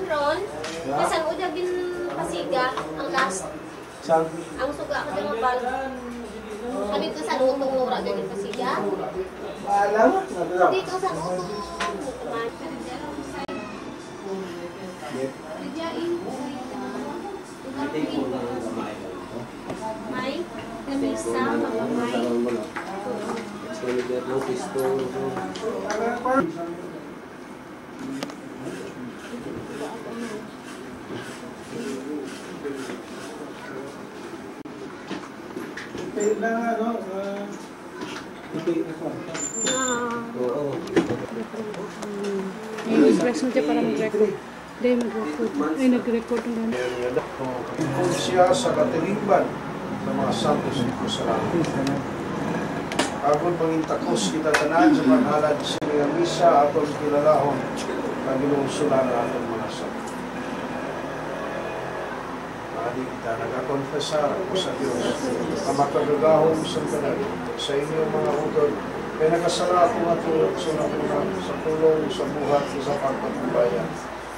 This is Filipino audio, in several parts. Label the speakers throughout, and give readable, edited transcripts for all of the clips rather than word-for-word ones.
Speaker 1: Ron, kasan udah bin pasiga ang last. Ang suga ko sa mabal. Habit ko sa lutong ura gagin pasiga.
Speaker 2: Alam?
Speaker 1: Hindi ko sa lutong. May kamisa, mamamay.
Speaker 3: Press mo siya para mag-record. Hindi, mag-record. Ay, nag-record na.
Speaker 2: Kung siya sa katilingban sa mga santos ito sa langit. Agod mangintakos kita tanan sa paghalad siya misa atong kilalahon na ginungsulan na atong mga santos. Mali kita nagakonfesar ako sa Diyos na makagagahong sa tanan sa inyong mga utod. Kaya nakasala akong atulog sa nakunan sa tulong sa buhat sa pagpatubayan.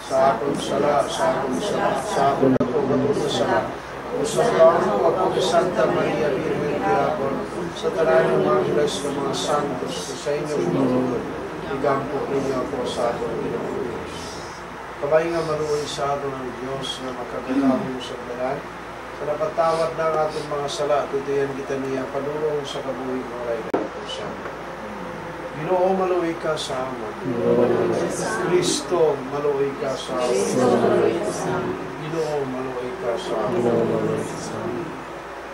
Speaker 2: Sa akong sala, sa akong sala, sa akong natulog na sala. O sa plano ako ni Santa Maria Virgen Diabon, sa tanan ng mga Diyos ng mga santos, sa inyong mga utod, igampo ninyo ako sa atong Pinoong Diyos. Kabay nga maruoy sa ato ng Diyos na makagagahong sa tanan, sa napatawad ng atong mga sala, tutiyan kita niya padulong sa kabuhing oray na ito siya. Ginoo, maluoy ka sa amon. Kristo, maluoy ka sa amon. Ginoo, maluoy ka sa amon.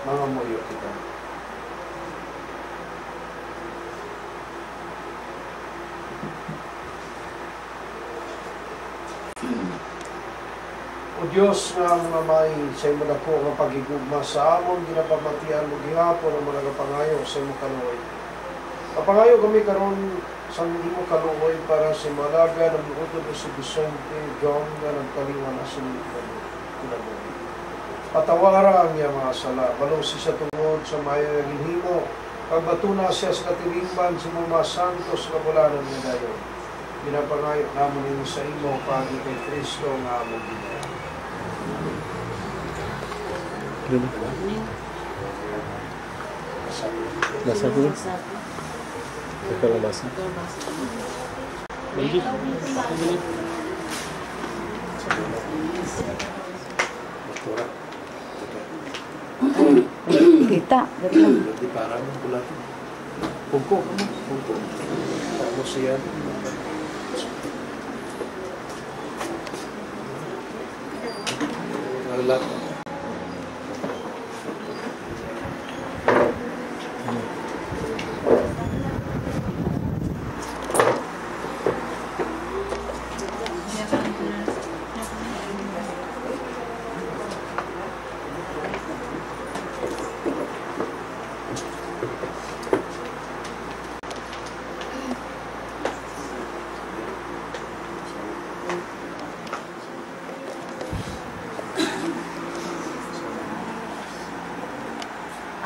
Speaker 2: Mga muyo kita. O Diyos nga mga may sa imo dako nga pagigugma sa amon, ginapamatian mo gihapon ang mga kapangayo sa imo kaluoy. Kapangayo kami karon sa imo kaluoy para sa malaga ng utod ni si Vicente John nga nagkaliwan na sa kinabuhi. Patawara ang iya mga sala, balong siya tungod sa mayo nga ginhimo, pagbatuna siya sa katilingban sa mga santos nga bulanan niya dayon. Ginapangayo namon nimo sa imo pagi kay Kristo nga among Ginoo.
Speaker 4: Basa ko. Ikaw na basa.
Speaker 3: Kita.
Speaker 2: Di parang bulat. Pungko. Tapos siya. Nalak.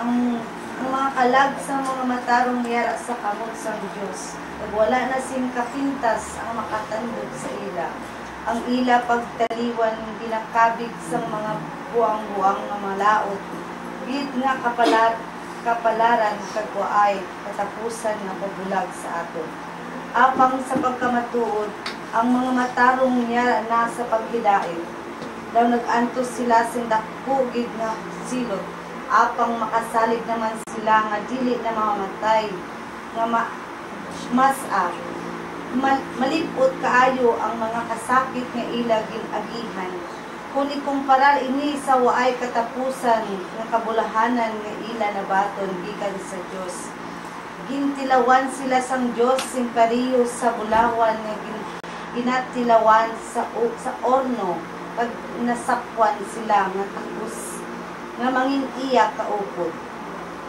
Speaker 5: ang mga kalag sa mga matarong yara sa kamot sa Diyos. Wala na sing kapintas ang makatandog sa ila. Ang ila pagtaliwan ginakabig sa mga buang-buang nga malaot. Bit nga kapalaran kagwaay katapusan nga pabulag sa aton. Apang sa pagkamatuod, ang mga matarong yara na sa paghidain. Daw nag-antos sila sindakugid nga silot. Apang makasalig naman sila nga dili na mamamatay nga malipot kaayo ang mga kasakit nga ila ginagihan. Kung ikumparar ini sa waay katapusan nga kabulahanan nga ila nabaton gikan sa Dios. Gintilawan sila sang Dios sing pariyo sa bulawan nga ginatilawan sa orno pag nasakwan sila nga nga mangin iya kaupod.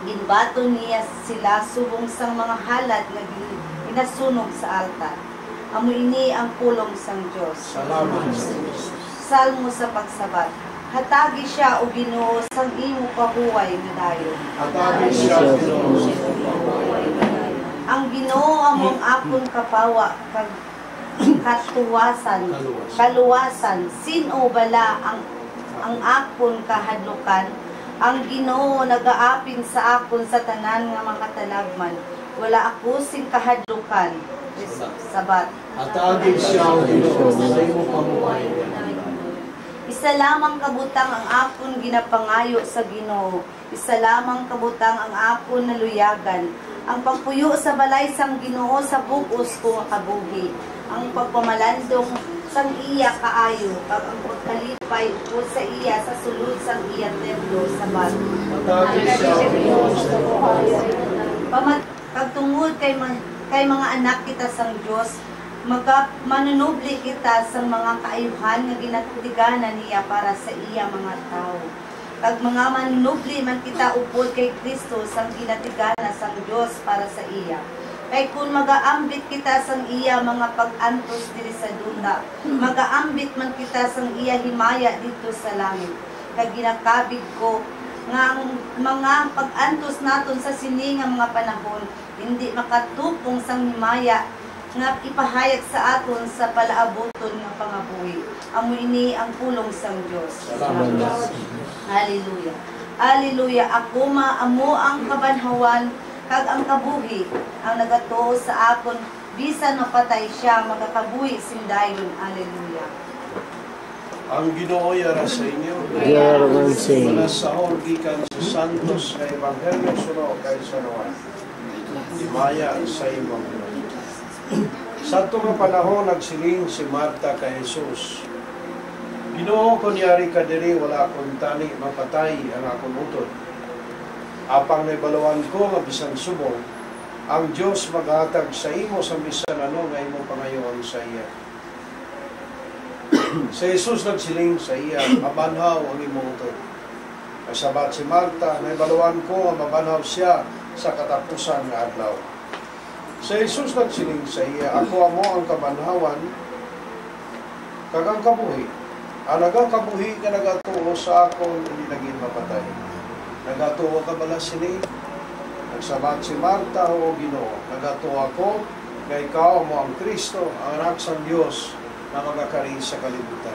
Speaker 5: Ginbato niya sila subong sang mga halad nga ginasunog sa altar. Amo ini ang pulong sang Dios.
Speaker 2: Salamat sa Diyos.
Speaker 5: Salmo sa pagsabat. Hatagi siya o Ginoo sang imo pahuway nga dayon.
Speaker 2: Hatagi siya, Ginoo, sa pagpapahay.
Speaker 5: Ang Ginoo among akon kapawa kag kaluwasan sino bala ang akon kahadlukan. Ang Ginoo nagaapin sa akon sa tanan nga makatalagman. Wala ako sing kahadlukan. Sabat.
Speaker 2: Hatagi siya, Ginoo, sa imo pamuhay.
Speaker 5: Isa lamang kabutang ang akon ginapangayo sa Ginoo. Isa lamang kabutang ang akon naluyagan. Ang pagpuyo sa balay sang Ginoo sa bugos ko nga kabuhi. Ang pagpamalandong sang iya kaayo. Kag ang pagkalipay ko sa iya sa sulod sang iya templo sa bat.
Speaker 2: Hatagi siya, Ginoo, sa pamuhay.
Speaker 5: Pagtungod kay mga anak kita sang Dios, manunubli kita sa mga kaayuhan nga ginatiganan niya para sa iya mga tao. Kag mga manunubli man kita upod kay Kristo sang ginatigana sang Dios para sa iya. Kay kung magaambit kita sang iya mga pag-antos diri sa duta, magaambit man kita sang iya himaya dito sa langit. Kag ginakabig ko nga ang mga pag-antos naton sa siningang mga panahon hindi makatupong sang himaya nga ipahayag sa aton sa palaaboton nga pangabuhi. Amo ini ang pulong sang Dios.
Speaker 2: Salamat.
Speaker 5: Hallelujah. Hallelujah. Ako amo ang kabanhawan kag ang kabuhi ang nagatuo sa akon bisan mapatay siya magakabuhi sindayon. Hallelujah.
Speaker 2: Ang Ginoo yara sa inyo.
Speaker 4: Yaraman sa inyo.
Speaker 2: Mula sa gikan sa Santos na Ebanghelyo suno kay San Juan. Himaya sa imong Ginoo. Sa itong panahon, nagsiling si Marta kay Jesus. Ginoo, kunyari ka diri, wala akong tani, mapatay ang akong utod. Apang naibalawan ko, nga bisan subong, ang Diyos maghatag sa imo sa bisan ano, nga imo pangayoon sa iya. Sa Jesus nagsiling sa iya, mabanhaw ang imong utod. Kasabat si Marta, naibalawan ko, nga mabanhaw siya sa katapusan nga adlaw. Sa Jesus nagsiling sa iya, ako amo ang kabanhawan, kag ang kabuhi. Ang nagakabuhi ka nagatuo sa akon, hindi naging mapatay. Nagatuo ka bala sini, nagsabat si Marta o Ginoo. Nagatuo ako, na ikaw amo ang Kristo, ang anak sang Diyos, na magakari sa kalibutan.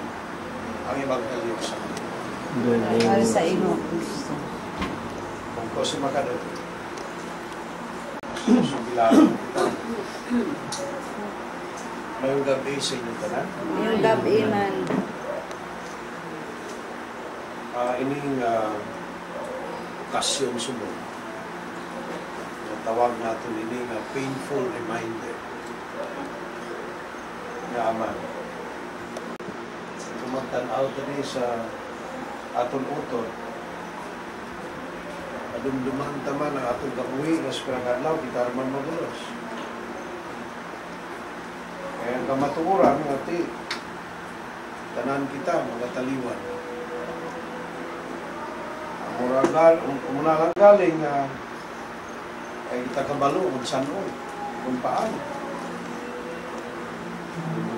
Speaker 2: Ang Ebanghelyo sa
Speaker 5: Para sa imo.
Speaker 2: kung ko si Makadot. Subilaan kita. Mayong gabi sa inyo tanan.
Speaker 5: Yung gabi man.
Speaker 2: Ining okasyon sumo. Tawag natin ini nga painful reminder. Nga aman. Kumagtanaw tani sa aton utod. Adumduman taman ang atong kabuhi nga sa adlaw kita naman magulos. Kaya ang kamatuoran nga ti tanan kita magataliwan. Ang muna galing nga ay kita kabalo magsanon kung paano.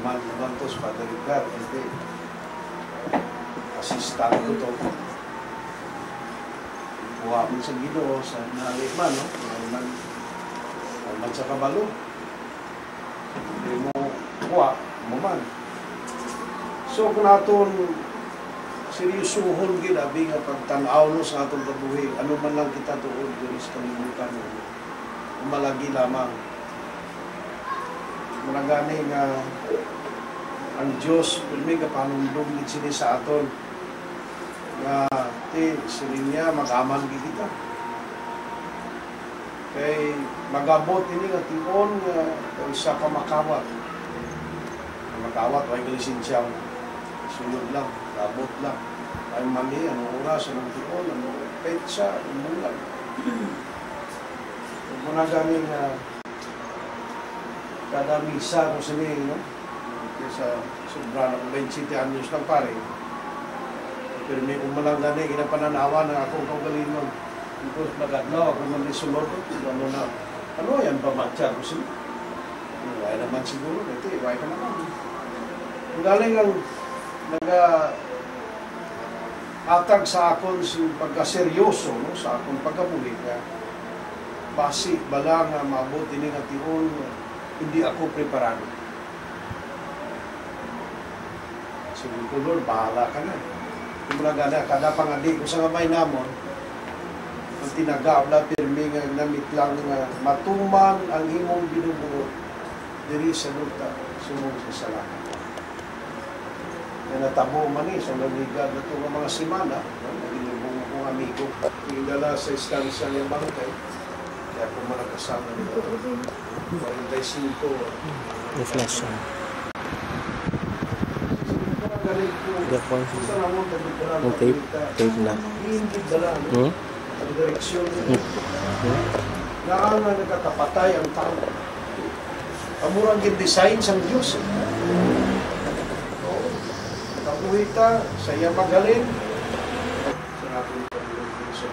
Speaker 2: Duman to sa Padre Edgar, hindi. Asistan ko to. Kuha mo sa Ginoo sa naliman, no? Man sa kabalo. Hindi mo kuha, mo man. So kung naton seryosohon gid abi nga pagtan-aw no sa atong kabuhi, ano man lang kita tuod diri sa kalibutan no. Malagi lamang. Muna gani nga ang Diyos may kapanundong gid sini sa aton nga sila niya mag-aman kita. Kay magabot ini nga tion nga isa ka makawat. Makawat ay lisensya sunod lang, abot lang. Ay mali, anong oras, anong tion, anong petsa, anong bulan. Kung muna galing kada misa ko sini, no? Sa sobra ng 20 anyos lang pare. Pero may umalang gani, ginapananawa na akong kaugalingon. Because magadlaw, ako man isulod, ano na, ano yan ba matcha ko sila? Wala naman siguro, ito, iway ka naman. Ang galing ang atag sa akon pagkaseryoso, no, sa akong pagkabuhi ka. Basi, bala nga maabot ini nga tiyon, hindi ako preparado. Sige ko, Lord, bahala ka na. Kung gana, kada pangadi ko sa gamay namon, ang tinagabla, pirmi nga namit lang nga matuman ang imong binubuo diri sa luta, sumong sa salamat. Na natabo man sa nagigad na itong mga simana, nagilubong kong amigo, pinagdala sa istansya ng bangkay, kaya ako managkasama nito. 45.
Speaker 4: May flash siya. Gapon. Yung tape. Tape na. Hmm?
Speaker 2: Ang direksyon nito. Naan na nagkakapatay ang tao. Amurang design sa Diyos. Kapuhita, saya magaling. Sa ating pag-ibig sa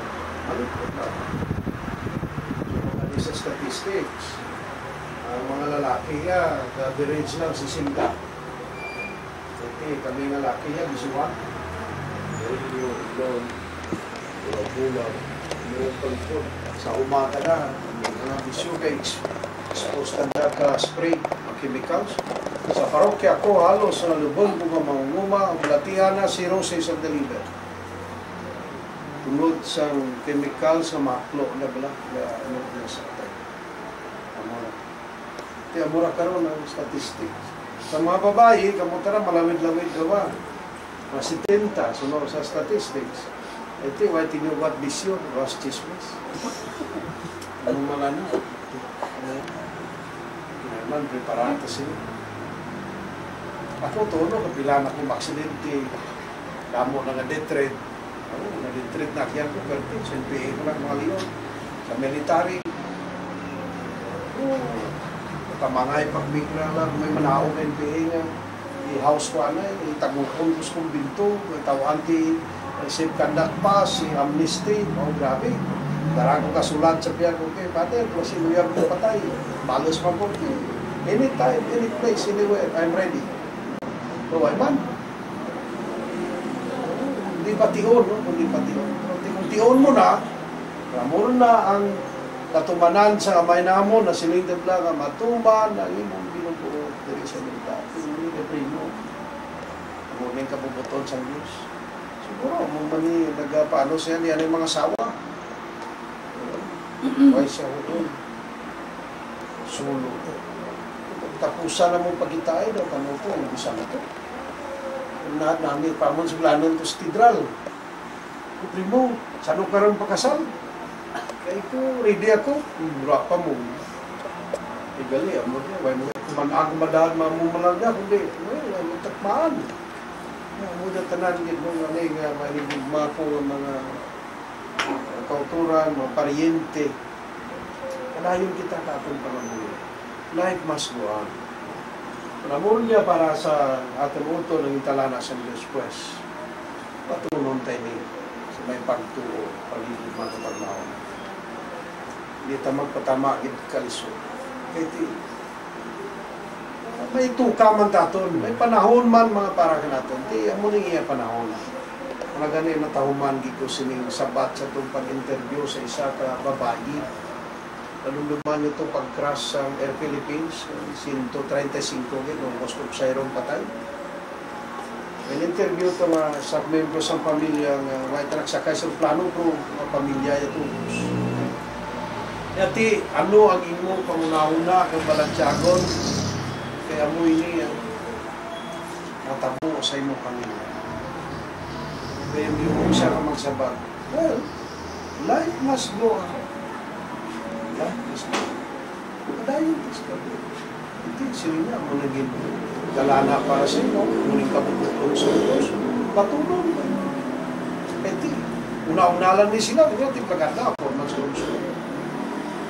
Speaker 2: malipot na. Sa statistics, ang mga lalaki average lang si Sinda. Kami nga laki niya, bisuan. Bulag-bulag, mayroong palipod. Sa umata na, mga bisyo kay exposed na ka spray, mga chemicals. Sa parokya ko, halos na lubong mga mangunguma, ang latihan na cirrhosis of the liver. Tungod sa chemical sa maklo na bala, ano na sa atay. Amora. Ito, amora karoon ang statistics. Sa mga babae, kamutara malawid-lawid gawa. Mga 70, sunod sa statistics. Ito, why tinuwat bisyo, was chismis. Anong mga na? Naman, preparata sila. Ako, tono, kapilan ako maksidente. Damo na nga-detred. Ako, na-detred na kaya ko, pero sa NPA ko lang mga liyon. Sa military. Kamangay pagmikra lang, may manaog na NPA nga, i-house ko na, itagukong gusto kong binto, itawanti, safe conduct pass, si amnesty, grabe. Darang ko kasulat sa piyan ko, pater, kung sinuyar ko patay, balos pa po, anytime, any place, anywhere, I'm ready. So, why man? Hindi pa tihon, no? Hindi pa tihon. Kung tihon mo na, ramon na ang katumanan sa kamay namon na siling debla nga matuman ang imong binubuo diri sa milita. Hindi ka primo. Among kabubuton sa Diyos. Siguro, among mani nagpaano siya niyan yung mga sawa. Why siya hukon? Sulo. Tapusan na mong pagkitaay daw, kano po, ang bisa na ito. Lahat namin pa mong suglanan ito sa tidral. Primo, saan ka rin pakasal? Kaya ko, ready ako, mura pa mo. Igali, amo niya, wala mo ako madahan mamumalaga, kundi, wala mo takmaan. Amo na tanan, mo nga nga, manigugma ko ang mga kauturan, mga paryente. Kalayon kita katong panamuyo. Life must go on. Panamuyo niya para sa ating uto ng italana sa Diyos pues. Patunon tayo niya sa may pagtuo, paligid mga kapaglaon. Hindi ta magpatama gid kalisod. Kaya may tuka man taton, may panahon man mga para naton. Ti amo ning iya panahon. Mga gani matahuman gid ko sining sabat sa tong pag-interview sa isa ka babayi. Naluluman nito pag-crash sa Air Philippines, 135 gid nung Moscow Sayron patay. May interview to mga sa membro sa pamilya nga may traksakay sa plano pro mga pamilya ito. Yati, ano ang imo pangunahuna kang balansyagon? Kaya mo ini ang natabo sa imo pamilya. Kaya mo siya ka magsabat. Well, life must go on. Life must go on. Padayon ito sa gabi. Hindi, sila nga mo naging galana para sa inyo. Muling kabututong sa Diyos. Patulong ba? Pwede. Una-unalan din sila. Hindi pagkanda ako. Magsulong-sulong.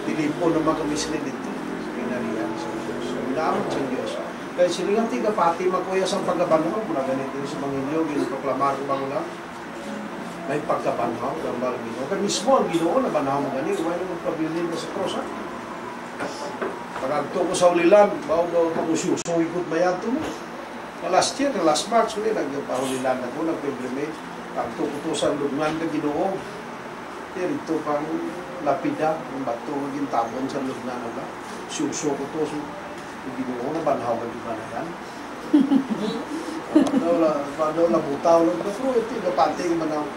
Speaker 2: Pilipon naman kami sila dito. Pinarihan sa Diyos. Minamot sa Diyos. Kaya sila nga tiga pati magkuya sa pagkabanong. Muna ganito sa Panginoon. Ginapaklamar ko ba mo lang? May pagkabanhaw, gambal Ginoo. Kaya mismo ang Ginoo na banhaw mo gani, wala naman pabilin ka sa cross, ha? Pagagto ko sa ulilan, bago ako susuwi ko't bayan to mo. Last year, last March, nagpahulilan ako, nag-pilgrimage. Pagto ko to sa lugnan ka Ginoo. Pero ito pang lapida, ang bato ng gintabon sa lugnan na suso ko to, Ginoo na banhaw ka di ba na yan? Paano labutaw lang ka, pero ito, kapanting man ang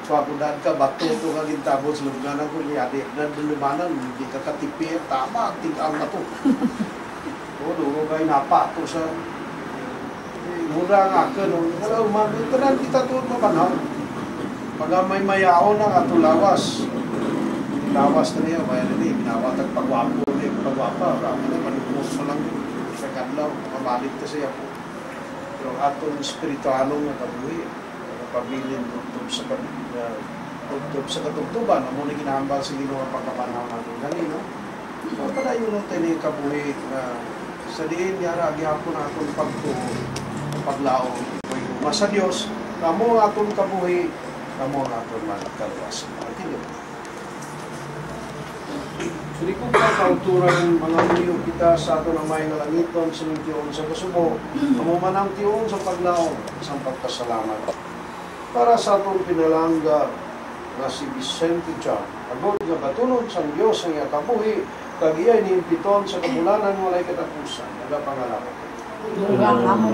Speaker 2: pagpapundan ka, bato ito ka gintabon sa lugnan ko, niyari, nandilumanan, hindi ka katipir, tama, tingkang na to. O, doon kayo napa to sa mura nga ka, no? Kala, umanitaran kita to mabanhaw. Pag may mayaon na katulawas, lawas na niya, may rin, binawatag pagwapo na pagwapa, rami na, manubos mo lang sa kanlaw, mamalit ka siya po. Pero atong espiritualong nakabuhi, pabilin tugtog sa katugtuban, ang muna ginahambal sa Ginoo ang pagkapanhaw natin ganino. So, padayon ng tayo kabuhi na sa diin niya, gihapon na atong pagtuho, paglaong, sa Diyos, kamo ang atong kabuhi, kamo ang atong managkaluwas. Hindi ko pa kauturan mga niyo kita sa ato ng may nalangiton sa tiyon sa kasubo, kamo man ang tiyon sa paglaong, sa pagpasalamat. Para sa atong pinalangga na si Vicente Chan, agod nga batunon sa Diyos ang iyakabuhi, kagiyay ni impiton sa kamulanan walay katapusan, nagapangalaman.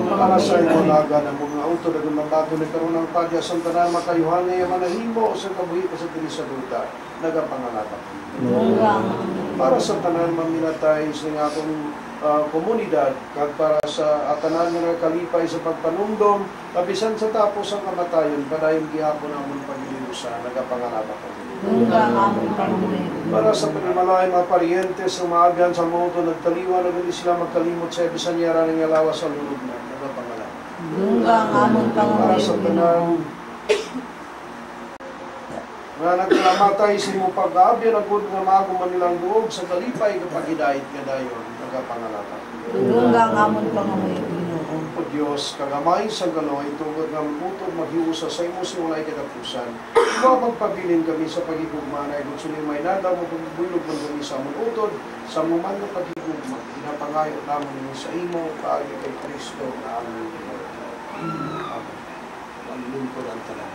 Speaker 2: Para sa iyong laga ng mga auto na gumabago na karoon ng padya sa tanan makayuhan na yung manahimo sa kabuhi ka sa tinisaduta, nagapangalaman. Para sa tanan maminatay sa atong komunidad, kag para sa atanan nga kalipay sa pagpanumdom, kabisan sa tapos ang kamatayon, padayon gihapon namon pagiliusa, nagapangalaman. Para sa panimalay mga parientes sa maagyan sa moto nagtaliwa na gani sila magkalimot sa bisan yara ng alawas sa lulog na nagapangalaman. Para sa tanang nga nagkalamatay sa imong pag-aabyan agud nga maago man nilang duog sa kalipay kapag hidayat ka dayon nagapangalaman.
Speaker 5: Dunggang amon pangamoy Ginoo.
Speaker 2: O Dios kagamay sa galoy tungod nga mutod maghiusa sa imo si walay katapusan. Ikaw magpabilin kami sa pagigugma na igod suli may nada mo pagbulog man kami sa amon utod sa muman nga pagigugma. Pinapangayo namon sa imo paagi kay Kristo na amon Ginoo. Amen. Paglingkod ang tanan.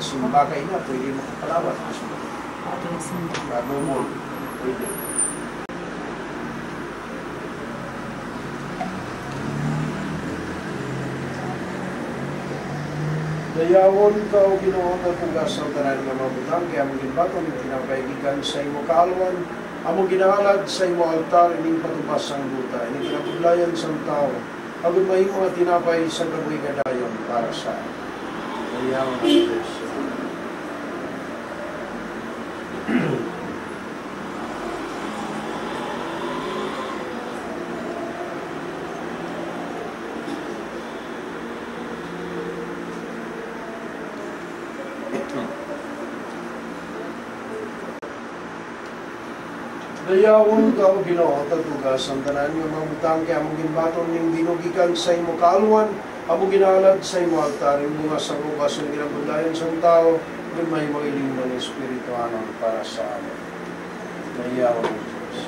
Speaker 2: Sumba kayo na, pwede makapalawat. Bago mo, pwede. Dayawon ka o Ginoo na tugas ang tanan nga mabutang, kaya mong ginbaton, pinapaigigan sa imo kaalwan, among ginahalad sa imo altar, ining patubas ang luta, ining pinapuglayan sa tao, agad mahimo nga tinapay sa gaboy kadayon para sa dayawon ang Diyos. Dayawon ka o Ginoo tatugas ang tanan nga mamutang kay among ginbaton ning binugikan sa imo kaalwan, among ginalad sa imo altar ing mga sangugas ng ginabudlayan sa tao, ug may magiling ng espiritu anon para sa amin. Dayawon ang Diyos.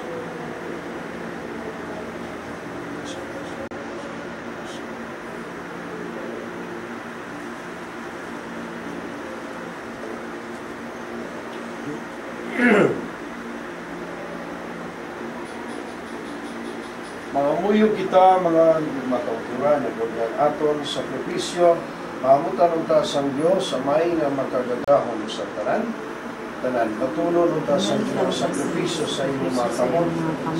Speaker 2: Mga muyo kita, mga matauturan, nagulyan aton sa sakripisyo, mamutan unta sang Diyos sa may nga makagagahon sa tanan. Matunon unta sang Diyos sa sakripisyo sa inyong mga kamot,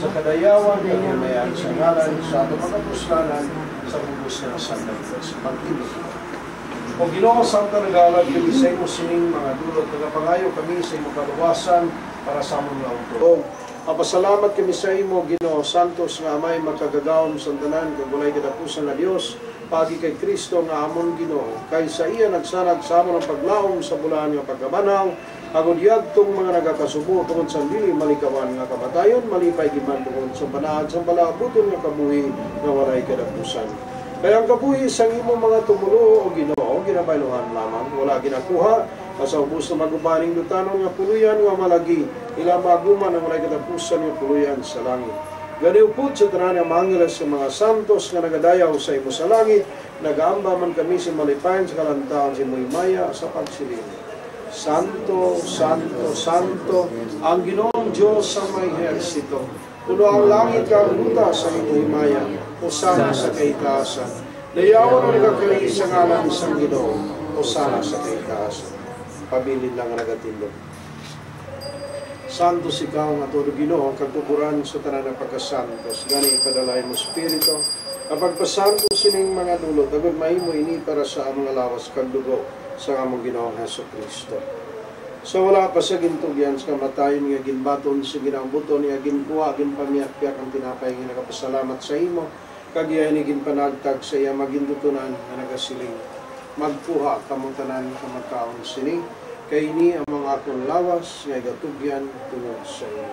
Speaker 2: sa kadayawan, kagimayan sa ngalan, sa atong mga puslanan, sa bubos nga sa pagtibig. O Ginoo sa regalad kami sa imo sining mga dulot, nagapangayo kami sa imo kaluwasan para sa among lautong. Pasalamat kami sa imo, Ginoo Santos, nga amay makagagawon sa tanan, kagulay katapusan na Dios, pagi kay Kristo nga amon Ginoo. Kay sa iya nagsanag sa amon ang paglaom sa bulan nga pagkabanaw, Agod yadtong mga nagakasubo tungod sa dili malikawan nga kamatayon, malipay giman tungod sa banaad sa balabuton nga kabuhi nga walay kadapusan. Kaya ang kabuhi sang imong mga tumulo o Ginoo ginabaylohan lamang, wala ginakuha sa ubos na magubaning dutanon nga puluyan nga malagi, ila maguman ang walay kadapusan nga puluyan sa langit. Ganiw po sa tanan nga mangilas sa mga santos nga nagadayaw sa imo sa langit, nagaamba man kami sa malipayan sa kalantaon sa imo'y maya sa pagsiling. Santo, Santo, Santo, ang Ginoong Diyos sa may hersito. Puno ang langit kang buta sa imo'y maya, o sana sa kaitaasan. Layawan ang nagakali sa ngalan isang Ginoo, o sana sa kaitaasan. Pabilin lang ang nagatindog. Santos ikaw nga todo Ginoo, ang kagtukuran sa tanan ng pagkasantos. Gani ipadalay mo Espiritu, kapag pasantos sining mga dulot, agad mahimo ini para sa among lawas kagdugo sa among Ginoong Hesukristo. So wala pa sa gintugyan sa kamatayon nga ginbaton sa ginambuton nga ginkuha ginpamiyak-piyak ang tinapay nga nagapasalamat sa imo kagaya ni ginpanagtag sa iya magindutunan nga nagasiling magkuha kamong tanan kamataon sini kay ni ang mga akong lawas nga gatugyan tungod sa iyo.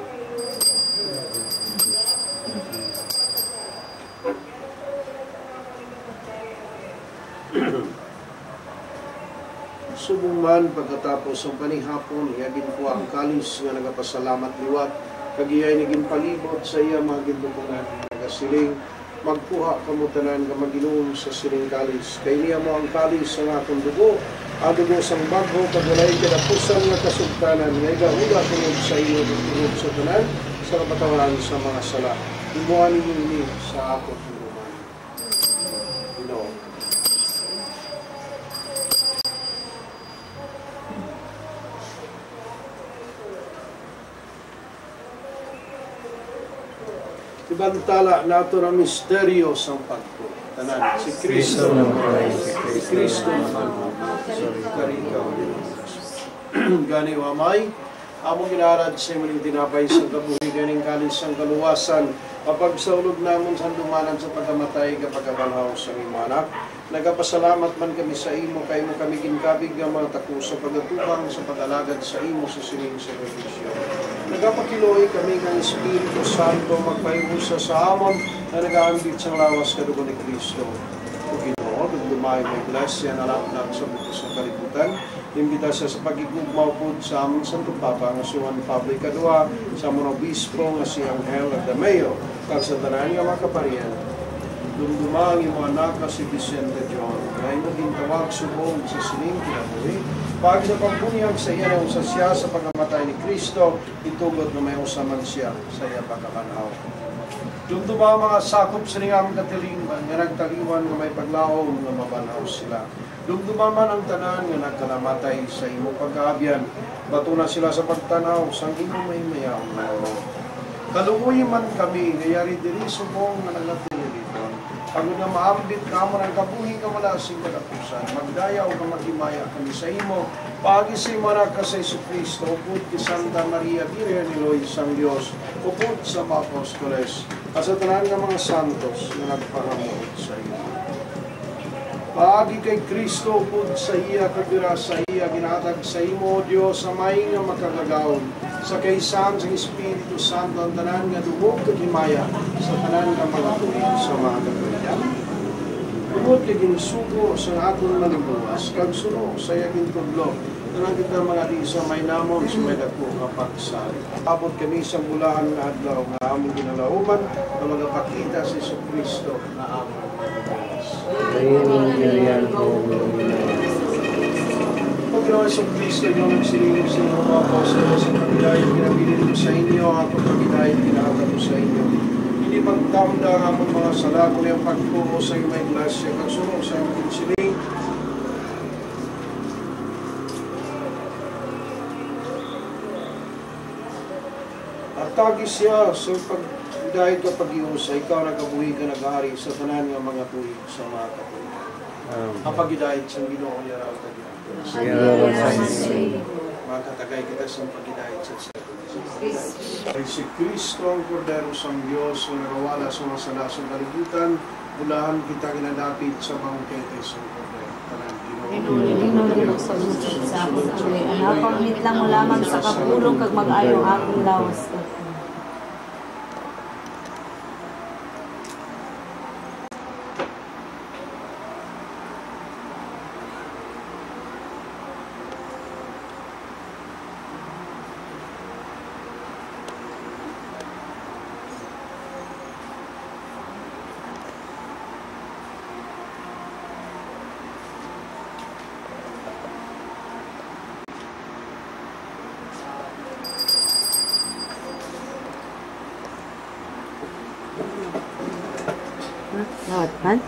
Speaker 2: Subong man pagkatapos ang panihapon, iagin ko ang kalis nga nagapasalamat liwat, kagiyay ni ginpalibot sa iya mga gindukunan, nagasiling, magkuha kamutanan nga maginom sa siling kalis. Kay niya mo ang kalis sa nga akong dugo, adugo sang bagho, pagulay kadapusan nga kasugtanan, nga igahula tunod sa iyo, tunod sa tanan, sa kapatawaran sa mga sala. Imuhan ninyo ini sa akong tuluman. Ginoo. Ibantala nato na misteryo sa pagko. Tanan, si Kristo naman. Si Kristo naman. Sorry, karikaw. Gani wamay, among ginarad sa imuning tinapay sa kabuhi, ganing kalis ang kaluwasan, kapag sa ulog namon sa dumanan sa pagkamatay kapag kabalhaw sa imo anak, nagapasalamat man kami sa imo, kay mo kami ginkabig nga mga tako sa pagatubang sa pag-alagad sa imo sa sining servisyo. Nagapakiloy kami ng Espiritu Santo magpayusa sa amon na nag-aambit sa lawas kadugo ni Kristo. O Ginoo, dumay may iglesia na laknak sa bukas ng kalibutan. Imbita siya sa pagigugmaw po sa among Santo Papa nga si Juan Pablo II, sa among obispo nga si Angel Ardameo, kag sa tanan nga makaparian. Dumdumang imo anak na si Vicente John, kaya mo gintawag subong sa sining kinabuhi. Pag sa pagbunyag sa iya na usa siya sa pagkamatay ni Kristo, itugod na may usaman siya sa iya pagkakanaw. Dumduma mga sakop sa ningam katilingban, nga nagtaliwan nga may paglaom nga mabanaw sila. Dumduma man ang tanan nga nagkalamatay sa imo pagkaabyan, bato na sila sa pagtanaw, sang imo may mayaw na kalunguy man kami, ngayari diri subong nga nagnatiniliton. Pagod na maambit ka mo ng kabuhi ka malasing kadapusan, magdayaw ka magimaya kami sa imo, pagi si Manak ka sa Jesucristo, upod ki Santa Maria, Virgen ni Loy, Sang Diyos, upod sa mga apostoles, asatanan ng mga santos na nagparamot sa iyo. Paagi kay Kristo, upod sa iya, kabira sa iya, ginatag sa imo, Diyos, sa may nga makagagawon, sa kaysan sa Espiritu Santo, ang tanan nga dumog kagimaya, sa tanan nga mga tuwing sa mga kagawin. Dumog kaginsuko sa aton manibuwas, kag suno sa yaging tudlo, tanan kita mga di sa may namon, sa may dako nga pagsari. Abot kami sa bulahan na adlaw, nga among ginalauman, na magapakita sa Jesucristo na among manibuwas. Pagkinawa sa Kristo, yung nagsilingin sa inyo mga apostol, sa pagkidayat kinabilin ko sa inyo, ako pagkidayat kinakata ko sa inyo. Hindi pagtamda ang among mga sala, kung yung pagtuo sa inyo may iglesia, kagsunod sa inyo siling. At tagi siya sa pagkidayat ka pag-iusa, ikaw nagkabuhi ka nag-hari sa tanan ng mga tuwing sa mga katuwing. Kapag-idayat sa Ginoo niya raw ka dyan. Makatagay kita sa pag-idayat sa ay si Kristo ang Kordero sang Diyos na nagawala sa mga salasang kalibutan, ulahan kita kinadapit sa bangkete sa Kordero. Tanan Ginoo
Speaker 5: Linaw din ako sa unsod sa akong tuloy. Ang akong mitlang mo lamang sa kapulong kag mag-ayong akong lawas. Lawat,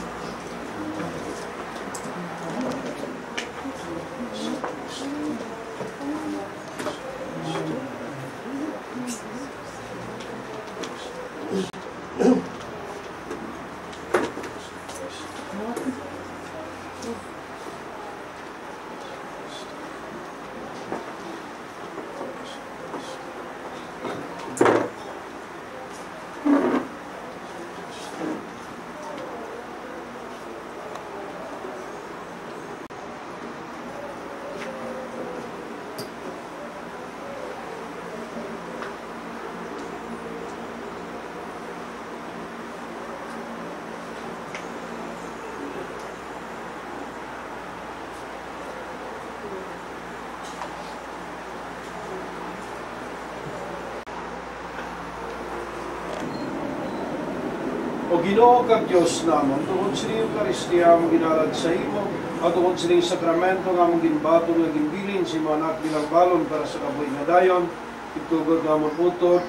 Speaker 2: O Ginoo kag Dios namon, tungod sa iyong Eucharistia ang ginalad sa imo, at tungod sa iyong sakramento nga mong ginbato nga ginbilin sa imo anak bilang balon para sa kabuhi nga dayon, itugod nga mong utod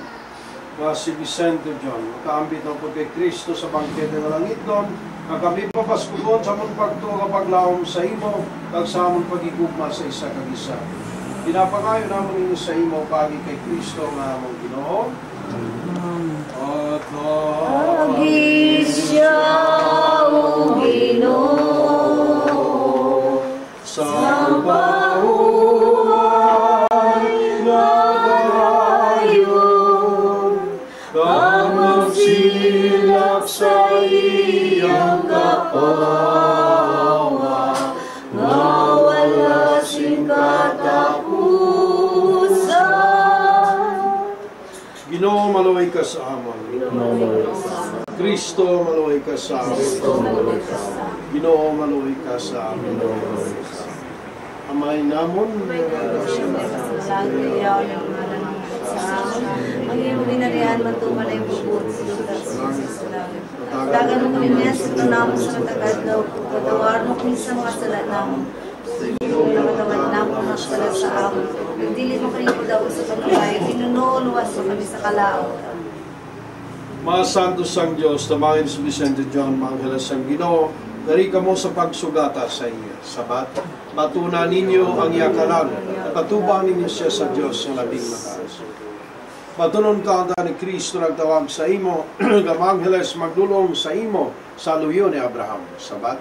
Speaker 2: nga si Vicente John. Makaambit ng po kay Kristo sa bangkete nga langit doon, ang kami papaskugon sa mong pagtuo kapag laom sa imo, kag sa among pagigugma sa isa kag isa. Pinapangayo namon ninyo sa imo pagi kay Kristo nga among Ginoo. At
Speaker 5: Agisya o Ginoo
Speaker 2: sa pahuhay na dayon, kang magsilak sa iyang kapawa, nga wala sing katapusan. Ginoo, maluway ka sa amon. Kristo, maluway ka sa amin. Ginoo, maluway ka sa amin. Amay namon,
Speaker 5: ang iyong binarihan matuman ay bubut dagan mo kami niya sa tunamon sa matagad patawar mo kami sa mga salat namon patawar namon na salat sa amon nagdilit mo kami daw sa pagkabayo tinunuluwas mo kami sa kalao.
Speaker 2: Mga Santos sang Diyos, tamangin si Vicente John, mga Angeles sang Ginoo, dari ka mo sa pagsugata sa iya. Sabat, matuna ninyo ang iyakalan, patubang ninyo siya sa Diyos ng labing mataas. Matunon ka ang ni Kristo nagtawag sa imo, ang Angeles magdulong sa imo sa luyo ni Abraham. Sabat,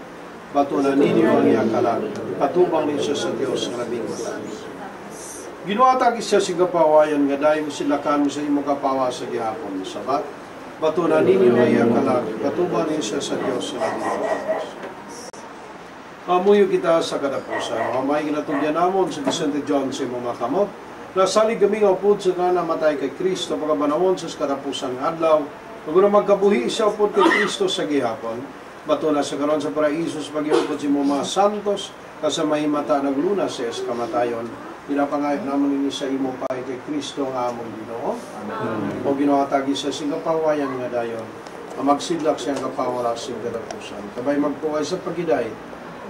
Speaker 2: matunan ninyo ang iyakalan, patubang ninyo siya sa Diyos ng labing mataas. Ginuatag siya si kapawayan nga dahil silakan sa imo kapawa sa gihapon. Sabat, batunan ninyo ay akalag, katuban ninyo siya sa Diyos sa labing mataas. Amuyo kita sa kadapusan. Amay ginatugyan namon sa Vicente John sa imo makamot. Nasalig kami nga upod sa nga namatay kay Kristo pagkabanawon sa kadapusan ng adlaw. Paguna magkabuhi siya upod kay Kristo sa gihapon. Batuna sa karon sa paraisos pag-iupod si mga santos kasamay mata naglunas sa kamatayon. Pinapangayot naman ninyo sa imo pa kay Kristo nga among Ginoo. O ginaatagi sa singapawayan nga dayon. Ang magsidlak siyang kapawala sa kadapusan. Kabay magpuway sa pagiday.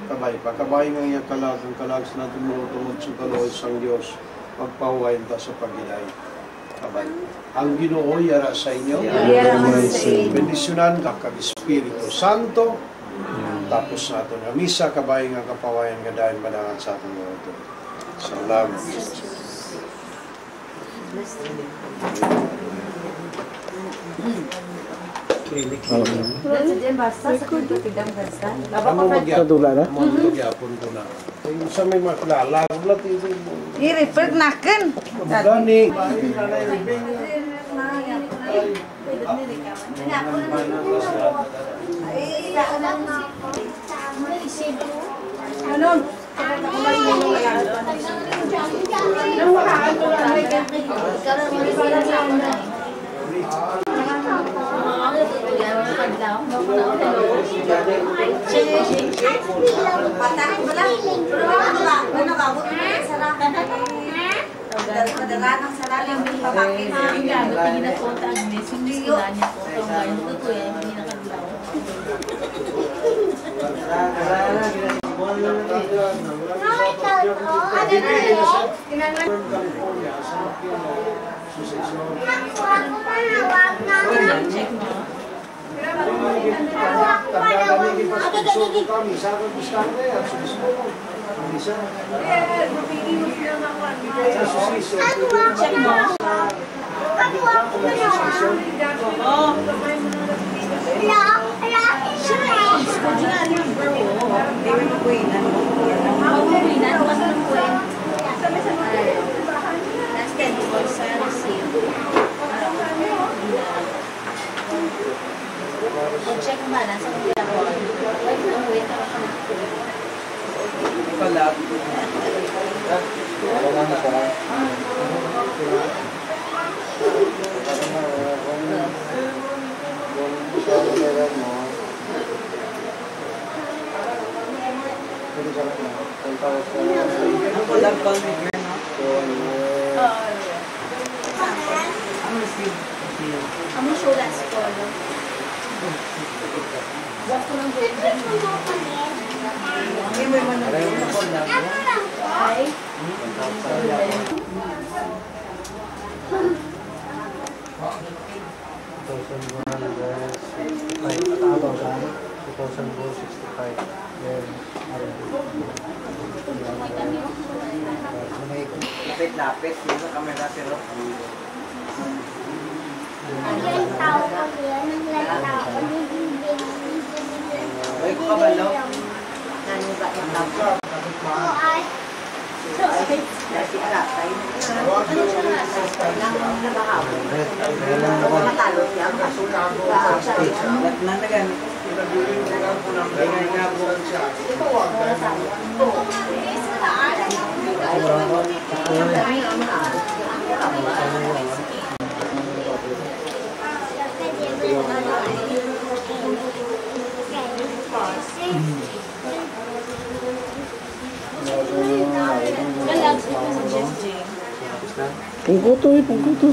Speaker 2: Kabay nga iyang kalag, ang kalag sa natin tungod sa kaloy sang Diyos. Magpahuwayan ta sa pagiday. Kabay. Ang Ginoo yara sa inyo. Bendisyonan ka kag Espiritu Santo. Tapos sa aton nga misa, kabay nga kapawayan nga dahil madangan sa aton nga ito. Salamat.
Speaker 4: Kadula na?
Speaker 2: Sa may maklala, ulat ito.
Speaker 5: I-refer nakin.
Speaker 2: Gani.
Speaker 5: Ano? Check ba na sa Ang show last call. Gusto ng building. Ay, may managay na call lang. Ay.
Speaker 4: Lapit-lapit, yung sa camera pero
Speaker 1: Ang tao kami, ang tao kami.
Speaker 4: ay, kabalo.
Speaker 5: Nanuga yung laptop.
Speaker 1: Oo, ay.
Speaker 5: Kasi alatay. Ano siya lang nabahabo. Matalo siya.
Speaker 4: Lahat na nagan. Ay, nga po.
Speaker 2: Pungkuto eh, pungkuto.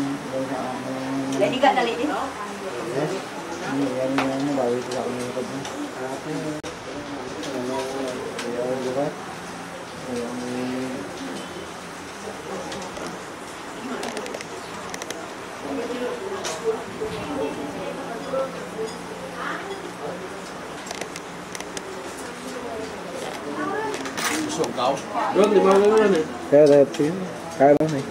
Speaker 5: Lagi ka dali din.
Speaker 2: Doon, di ba naman eh?
Speaker 4: Kaya dati, kaya lang eh.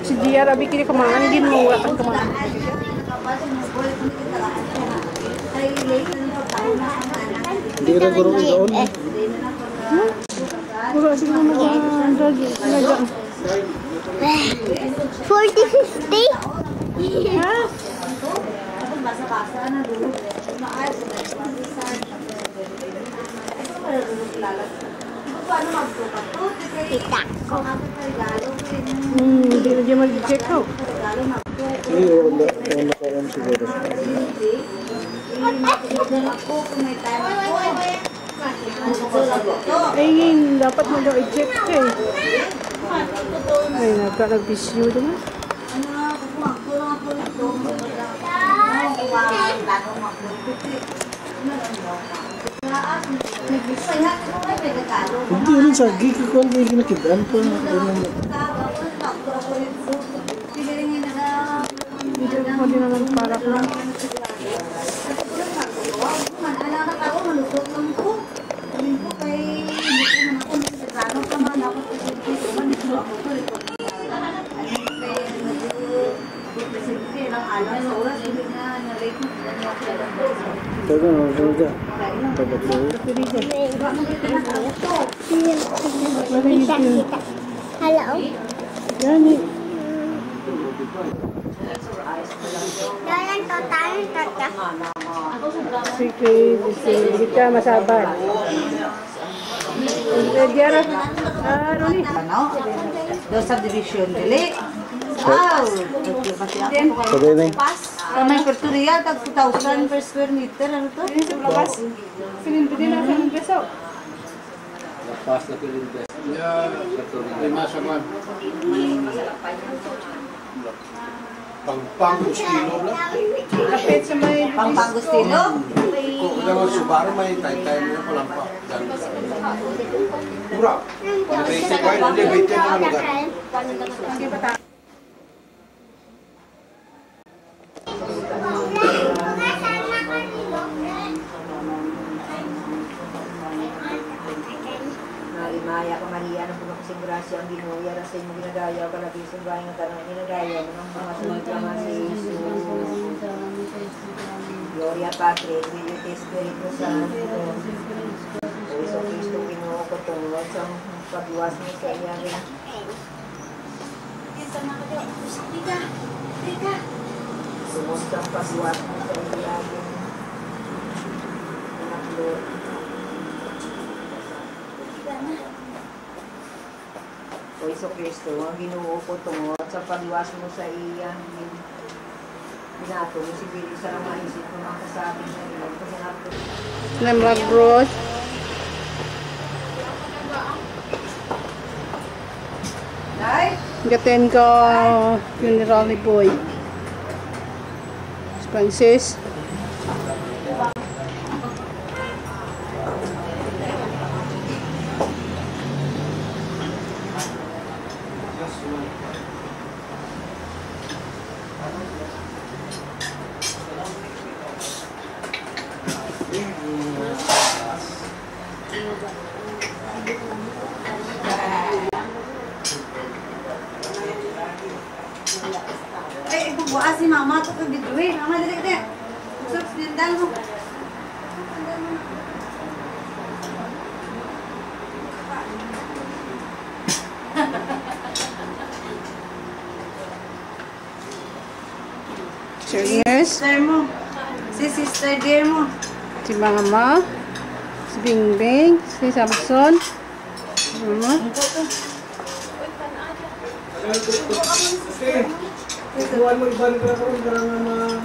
Speaker 3: Si Gia rabi kini kemana dia mau akan kemana?
Speaker 2: Hindi ka guro doon.
Speaker 3: Wala sila nag-dragi.
Speaker 1: 40-50?
Speaker 3: Ha?
Speaker 5: Basa-basa na dulu. Maayos na paano magsukat to?
Speaker 1: Kita ko.
Speaker 3: Hindi na dia mag-check out.
Speaker 2: Hindi, wala ko alam siguro.
Speaker 5: Ako kung may time ako.
Speaker 3: Ay, dapat mo daw i-check ka eh. Ay, nagka-bisyo naman.
Speaker 2: Hindi rin sa gigikon may kinakidaan pa.
Speaker 3: Hindi mo din naman para ko.
Speaker 5: Anak ako, malusot lang ko. Sabihin ko kay
Speaker 4: Taga na, taga. Taga po.
Speaker 1: Hello?
Speaker 3: Yan eh.
Speaker 1: Dalan total, total.
Speaker 3: Sige, hindi ka masabay. Diara, Ronnie.
Speaker 5: Ano? Do subdivision dili. Wow!
Speaker 4: Sabay na.
Speaker 5: May perturia tag 2,000 per square meter ano to?
Speaker 3: Silindro din ang saling peso.
Speaker 4: Lapas na pilindas.
Speaker 2: Lima sa man. Pang-pang-gustilo lang.
Speaker 3: Kapit sa may...
Speaker 5: Pampangustilo?
Speaker 2: Kung naman Subaru, may tay-tay mo na palang pa. Mura. Hindi, wait yung mga lugar.
Speaker 5: Nalimaya ka Maria, ng puno kasing grasya ang ginuya, na sa iyong ginagayaw, kalabisan ba yung tanong ginagayaw, ng mga sunod naman si Jesus. Gloria Patri, Filio Espiritu Santo, Jesu Cristo, Ginoo ko tungkol sa pagluwas mo sa iya rin. Sumos kang pagluwas mo sa iya rin. Anak Lord. O Jesu Cristo, ang Ginoo ko tungkol sa pagluwas mo sa iya rin. Binato mo si Billy sa maisip mo mga kasabi na ilang pasanato.
Speaker 3: Lemlag Road.
Speaker 5: Nay?
Speaker 3: Gaten ko funeral ni Boy. Francis.
Speaker 5: Ay, bubuas si mama to kag bidwe. Mama dali dali. Usap sindal mo.
Speaker 3: Cheers.
Speaker 5: Sister mo. Si sister dear mo.
Speaker 3: Si Mama. Si Bingbing. Si Samson. Mama.
Speaker 2: Ikuhan mo ibang karoon karang mga...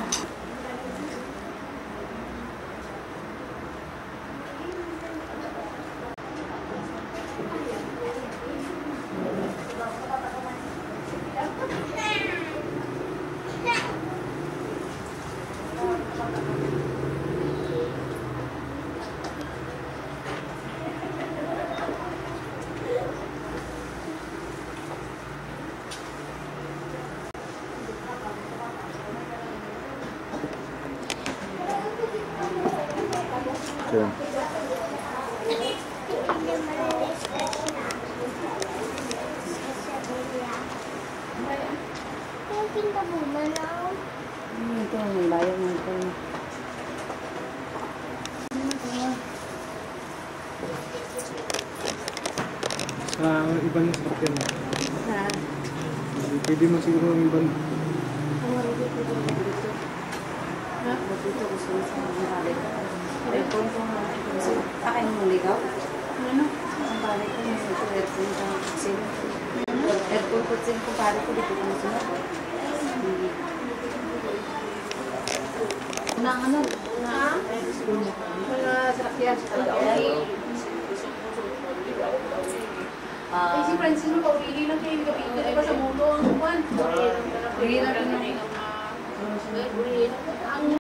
Speaker 4: Okay.
Speaker 5: Ito ang bayan mo ito.
Speaker 2: Sa ibang instructor mo.
Speaker 5: Ha?
Speaker 2: Pwede mo siguro ang ibang...
Speaker 5: Akin mo ligaw? Ano? Ang balik ko yung ito. Airport ko sin ko pare ko dito ko sunod. Nang ano?
Speaker 3: Mga sakyan. Si Francis mo, pauwili lang kayo. Hindi ka pa sa mundo ang buwan.
Speaker 5: Uwi na rin yung
Speaker 3: Ang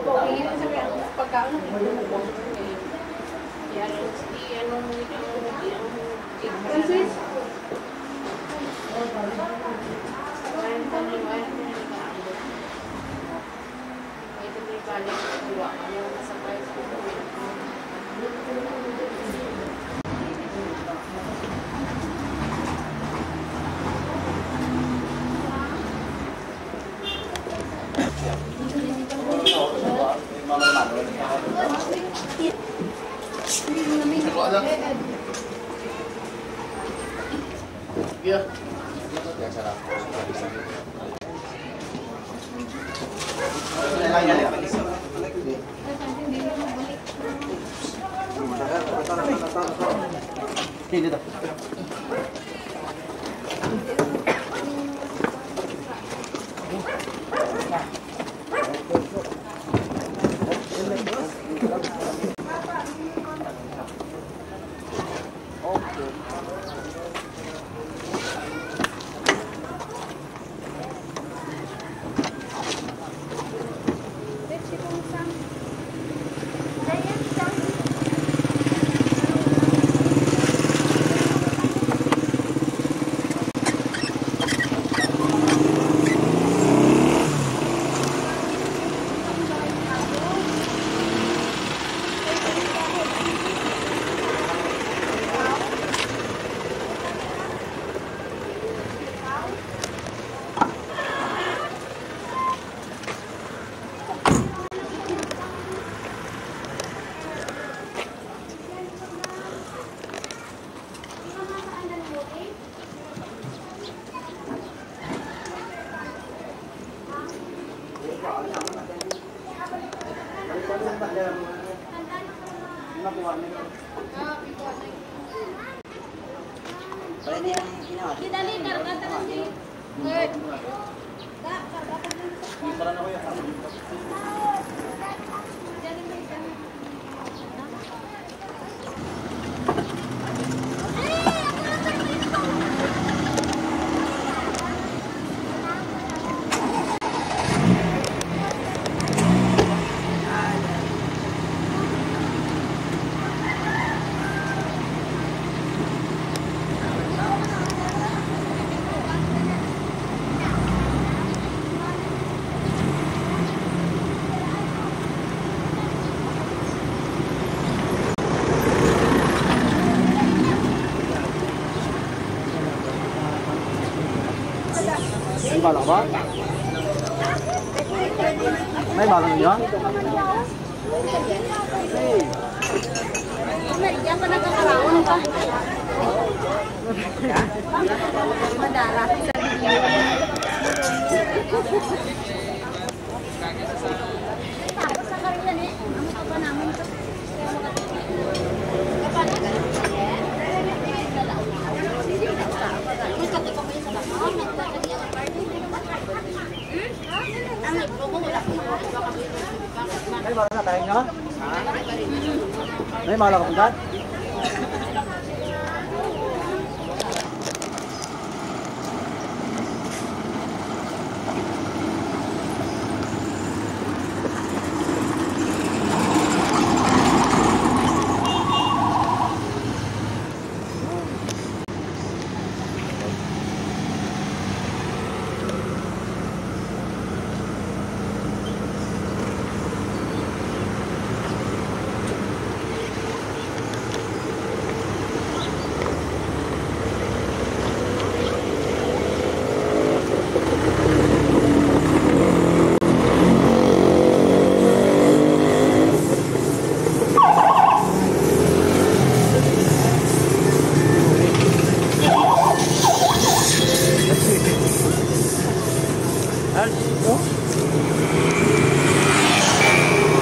Speaker 3: pauwili lang sa pagkaon. Francis?
Speaker 4: balak ba? May balak niya?
Speaker 1: Diyan pa nagkakaroon pa. Madara sa video. Tapos sa karila ni, ang pa namin to.
Speaker 4: May balak na tayo niya? May balak ka punta?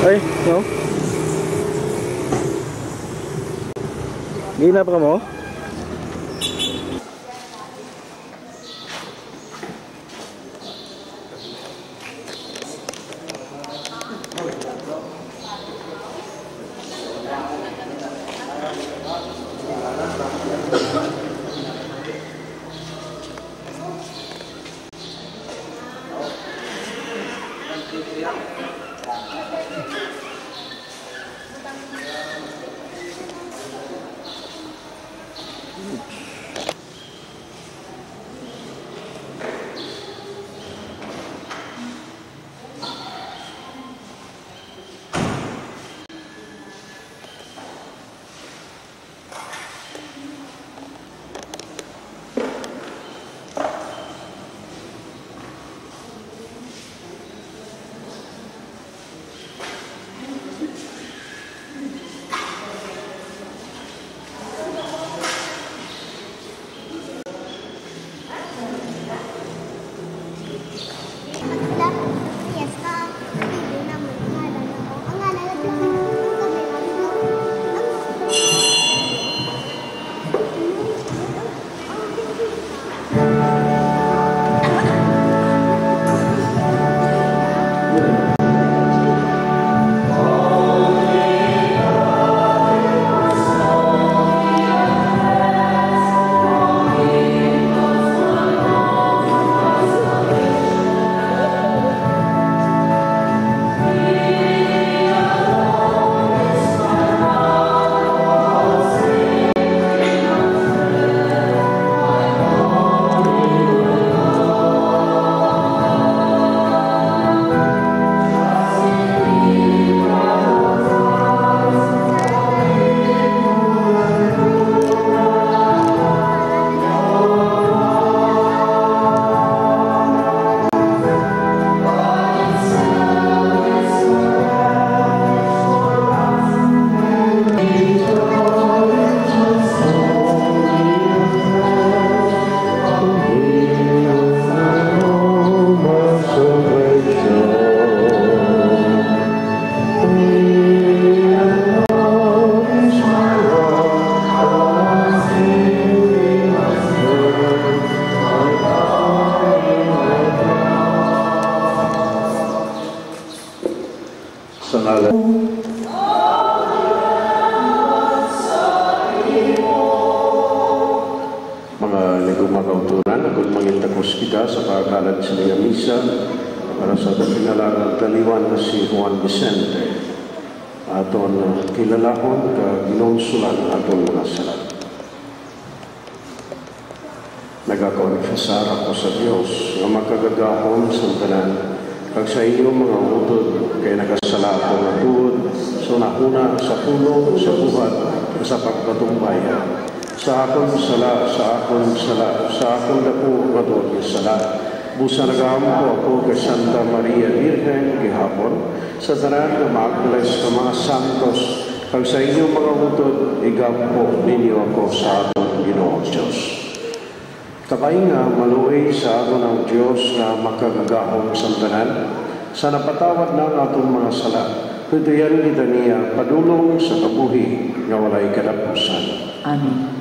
Speaker 4: Ay, no? Ginap ka mo?
Speaker 2: Sa ngalan mga ligong kauturan, ako mangintagos kita sa pagkakalad sa mga misa para sa pinalang taliwan na si Juan Vicente. Aton kilalahon ka ginonsulan aton mga salat. Nagakonfesar ako sa Diyos na makagagahon sa tanan kag sa inyong mga utod kay nagasala ako nga tuod sa nauna sa pulo sa buhat sa pagpatumbaya sa akon sala sa akon dako nga tuod nga sala busa nagaampo ako kay Santa Maria Virgen gihapon sa tanan nga maagles ka mga santos kag sa inyong mga utod igampo ninyo ako sa aton Ginoong Diyos. Kabay nga maluoy sa aton ang Diyos na makagagahon sa tanan sa napatawad na atong mga sala. Tutuyan kita niya padulong sa kabuhi nga walay kadapusan.
Speaker 5: Amen.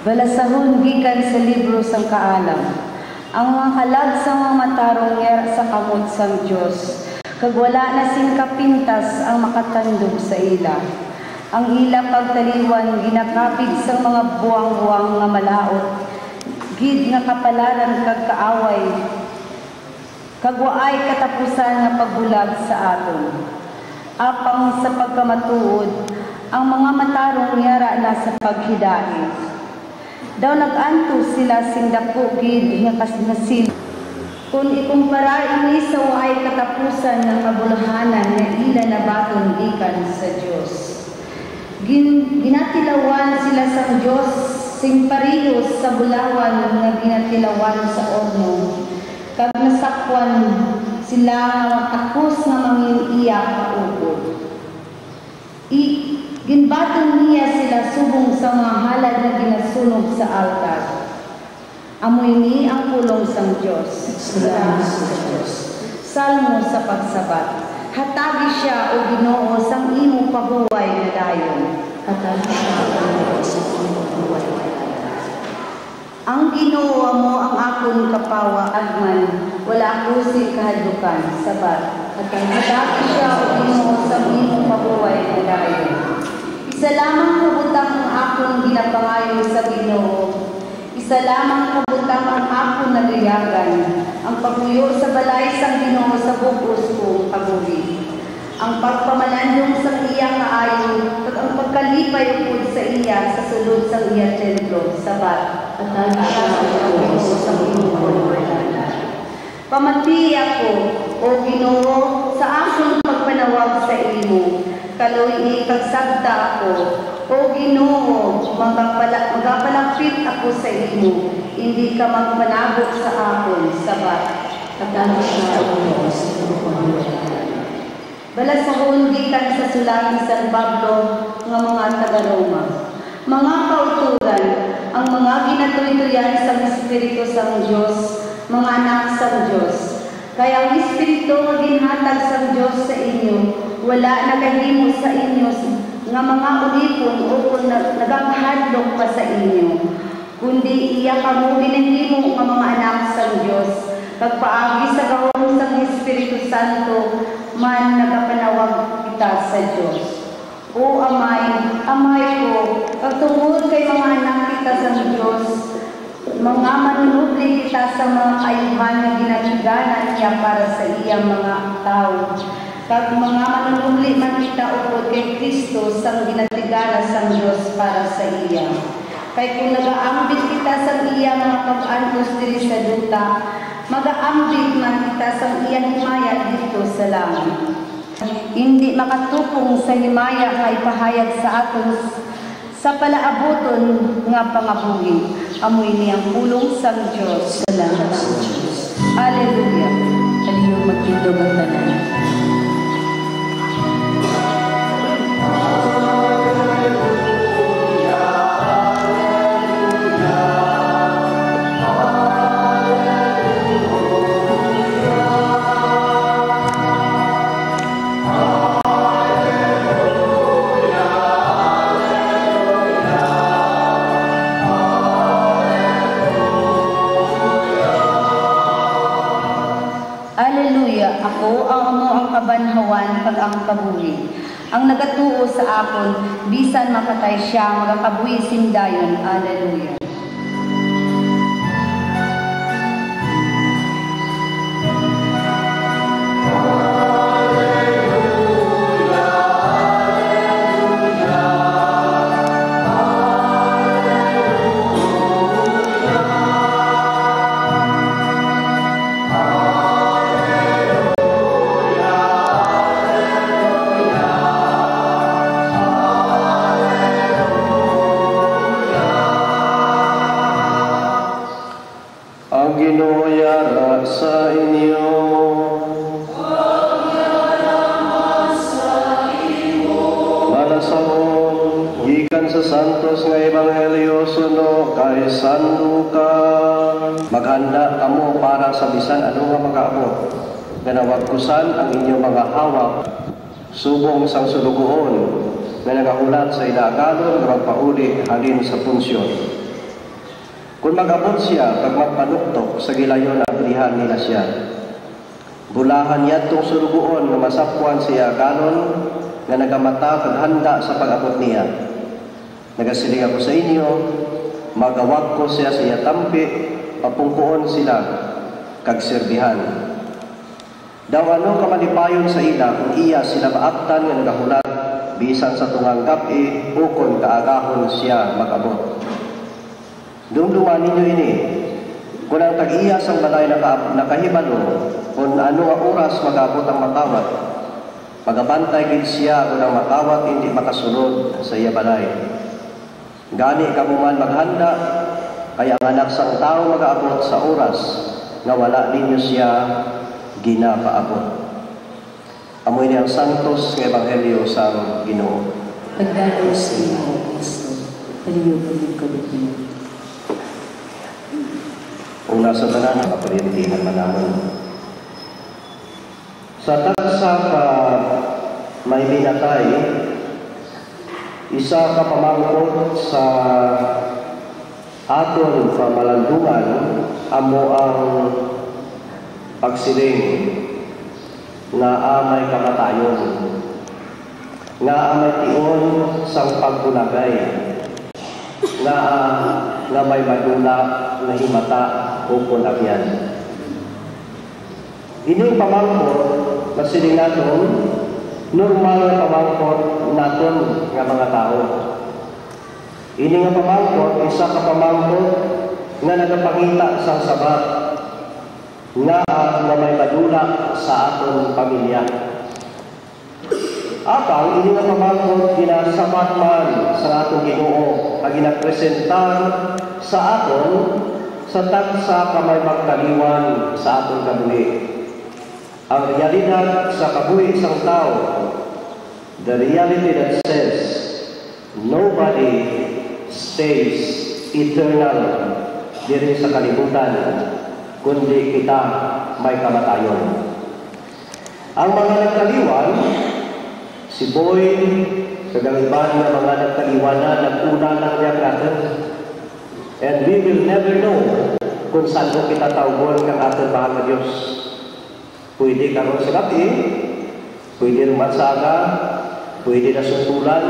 Speaker 5: Balasahon gikan sa libro sang kaalam. Ang mga kalag sa mga matarong yara sa kamot sang Diyos, kag wala na sing kapintas ang makatandog sa ila. Ang ila pagtaliwan ginakapig sa mga buwang-buwang nga malaot, gid nga kapalaran kag kaaway, kag waay katapusan nga pagbulag sa aton. Apang sa pagkamatuod, ang mga matarong yara na sa paghidait. Daw nag-anto sila sing dako gid nga kasnasil. Kung ikumpara ini sa waay katapusan ng kabuluhanan nga ila nabaton gikan sa Dios. Ginatilawan sila sa Dios sing parehos sa bulawan nga ginatilawan sa orno. Kag nasakwan sila nga takos nga mangingiyak paugod. Ginbaton niya sila subong sa mga halad na ginasunog sa altar. Amoy ni ang pulong sang Diyos. Salamat sa Diyos. Salmo sa pagsabat. Hatagi siya o Ginoo sang imo pabuhay na dayon.
Speaker 4: Hatagi siya o Ginoo sang imo pabuhay na dayon.
Speaker 5: Ang Ginoo mo ang akon kapawa agman, wala ako si kahadlukan. Sabat. Hatagi siya o Ginoo sang imo pabuhay na dayon. Isa lamang kabutang ang akong ginapangayo sa Ginoo. Isa lamang kabutang ang akong nagayagan. Ang pagpuyo sa balay sa Ginoo sa bugos kong paguli. Ang pagpamalandong sa iya kaayo, at ang pagkalipay upod sa iya sa sulod sa iya templo. Sabat. At Ginoo sa Ginoo. Pamati ako, o Ginoo, sa akong pagpanawag sa imo. Kaloy ikagsagda ako, o Ginoo, magapalapit ako sa imo, hindi ka magpanabot sa akon. Sabat.
Speaker 4: Hatagi siya o Ginoo sa imo pabuhay na dayon.
Speaker 5: Balasahon gikan sa sulat ni San Pablo nga mga taga-Roma. Mga kauturan, ang mga ginatuytuyan sa Espiritu sa Diyos, mga anak sa Diyos. Kaya ang Espiritu nga ginhatag sa Diyos sa inyo, wala nagahimo sa inyo nga mga ulipon o kung nagaghadlok pa sa inyo. Kundi iya kamo ginahimo nga mga anak sa Diyos. Pagpaagi sa gahom sa Espiritu Santo, man nagapanawag kita sa Diyos. O Amay ko, pagtungod kay mga anak kita sa Diyos, mga manunubli kita sa mga ayuhan na ginatiganan niya para sa iyang mga tao. Pag mga manunubli man kita upod kay Kristo sang ginatigana sa Diyos para sa iya. Kay kung nagaambit kita sa iya mga pag-antos diri sa duta, mag-aambit man kita sa iyang himaya dito sa langit. Hindi makatupong sa himaya nga ipahayag sa aton sa palaaboton nga pangabuhi. Amoy niyang pulong sa Diyos.
Speaker 4: Salamat sa Diyos.
Speaker 5: Alleluia.
Speaker 4: Aliyong magtindog ang tanan.
Speaker 5: Ako ang amo ang kabanhawan pag ang kabuhi. Ang nagatuo sa akon, bisan makatay siya, magakabuhi sindayon. Alleluia.
Speaker 6: Santos nga Ebanghelyo suno kay San Luca. Maghanda kamo para sa bisan ano nga makaabot. Ganawagkusan ang inyong mga hawak, subong sang sulugoon nga nagahulat sa ilagalon nga magpauli halin sa punsyon. Kung mag-abot siya, pag magpanuktok sa gilayon ang lihan nila siya. Bulahan niya itong sulugoon nga masapwan siya galon nga nagamata kag handa sa pag-abot niya. Nagasiling ako sa inyo, magawag ko siya sa iyatampi, papungkuon sila, kag serbihan. Daw ano kamalipayon sa ila, kung iya sila maaptan nga nagahulat, bisan sa tungang gabi, ukon kaagahon siya magabot. Dumduman ninyo ini, kung ang tag-iya sang balay nakahibalo, kung ano nga oras magabot ang matawat, magabantay gid siya kung ang matawat hindi makasunod sa iya balay. Gani kamo man maghanda, kaya ang anak sang tao mag-aabot sa oras nga wala ninyo siya ginapaabot. Amoy niyang santos ng Ebanghelyo sa Ginoo.
Speaker 4: Pagdalo sa iyo, Kristo, paliyog ko dito.
Speaker 6: Kung nasa tanan, kaparintingan man naman. Sa tagsa ka may minatay, isa ka pamangkot sa aton pamalandungan, amo ang pagsiling nga amay kamatayon, nga amay tion sang pagkulagay, nga may madula na himata o kunagyan. Ining pamangkot na siling naton, normal na pamangkot naton nga mga tao. Ini nga pamangkot, isa ka pamangkot nga nagapangita sa sabat, nga may madula sa aton pamilya. Apang ini nga pamangkot ginasabat man sa aton Ginoo, ang ginapresentar sa aton sa tagsa ka may magkaliwan sa aton kabuhi. Ang realidad sa kabuhi isang tao, the reality that says nobody stays eternal diri sa kalibutan, kundi kita may kamatayon. Ang mga nagkaliwan, si Boy, kagang iban na mga nagkaliwan na nag-una lang niya natin. And we will never know kung saan ko kita tawgon kang ating mahal na Diyos. Pwede karon sa gabi, pwede rumatsaga, pwede na suntulan,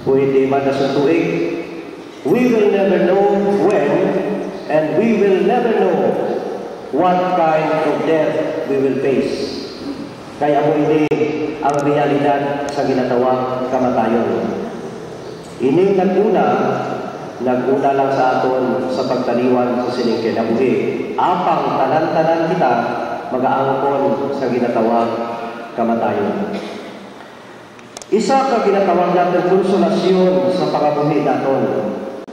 Speaker 6: pwede man na suntuig. We will never know when, and we will never know what kind of death we will face. Kaya mo ini ang realidad sa ginatawang kamatayon. Ining naguna lang sa aton sa pagtaliwan sa sining kinabuhi. Apang tanan-tanan kita mag-aangkon sa ginatawang kamatayon. Isa ka ginatawag natin konsolasyon sa pangabuhi naton.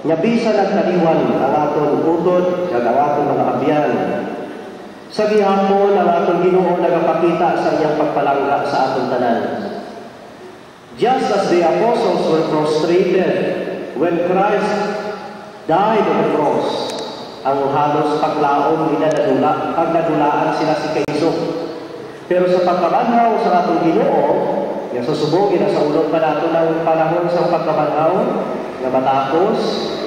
Speaker 6: Nga bisa nagtaliwan ang aton utod kag ang aton mga abyan. Sa gihapon ang aton Ginoo nagapakita sa iyang pagpalangga sa aton tanan. Just as the apostles were prostrated when Christ died on the cross, ang halos paglaom nila nadula, pag nadulaan sila si Kristo. Pero sa pagkabanhaw sa atong Ginoo, nga susubogin na sa ulong pa nato ng panahon sa pagkabanhaw, nga matapos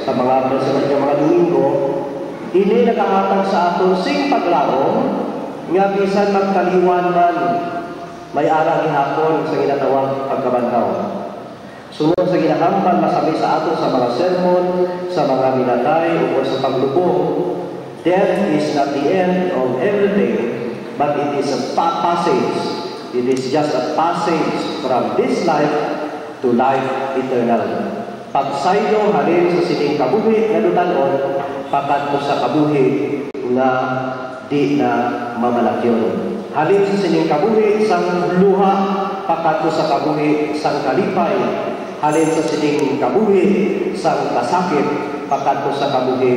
Speaker 6: sa mga mga Domingo, ini nakahatag sa aton sing paglaom, nga bisan magkaliwan man, may ara gihapon sa ginatawag pagkabanhaw. Sunod sa ginahambal masabi sa ato sa mga sermon, sa mga minatay o sa paglubong, death is not the end of everything, but it is a passage. It is just a passage from this life to life eternal. Pagsaylo halin sa sining kabuhi nga dutanon, pakadto sa kabuhi nga di na mamalakyon. Halin sa sining kabuhi sang luha, pakadto sa kabuhi sang kalipay. Halin sa sining kabuhi sang kasakit, pakadto sa kabuhi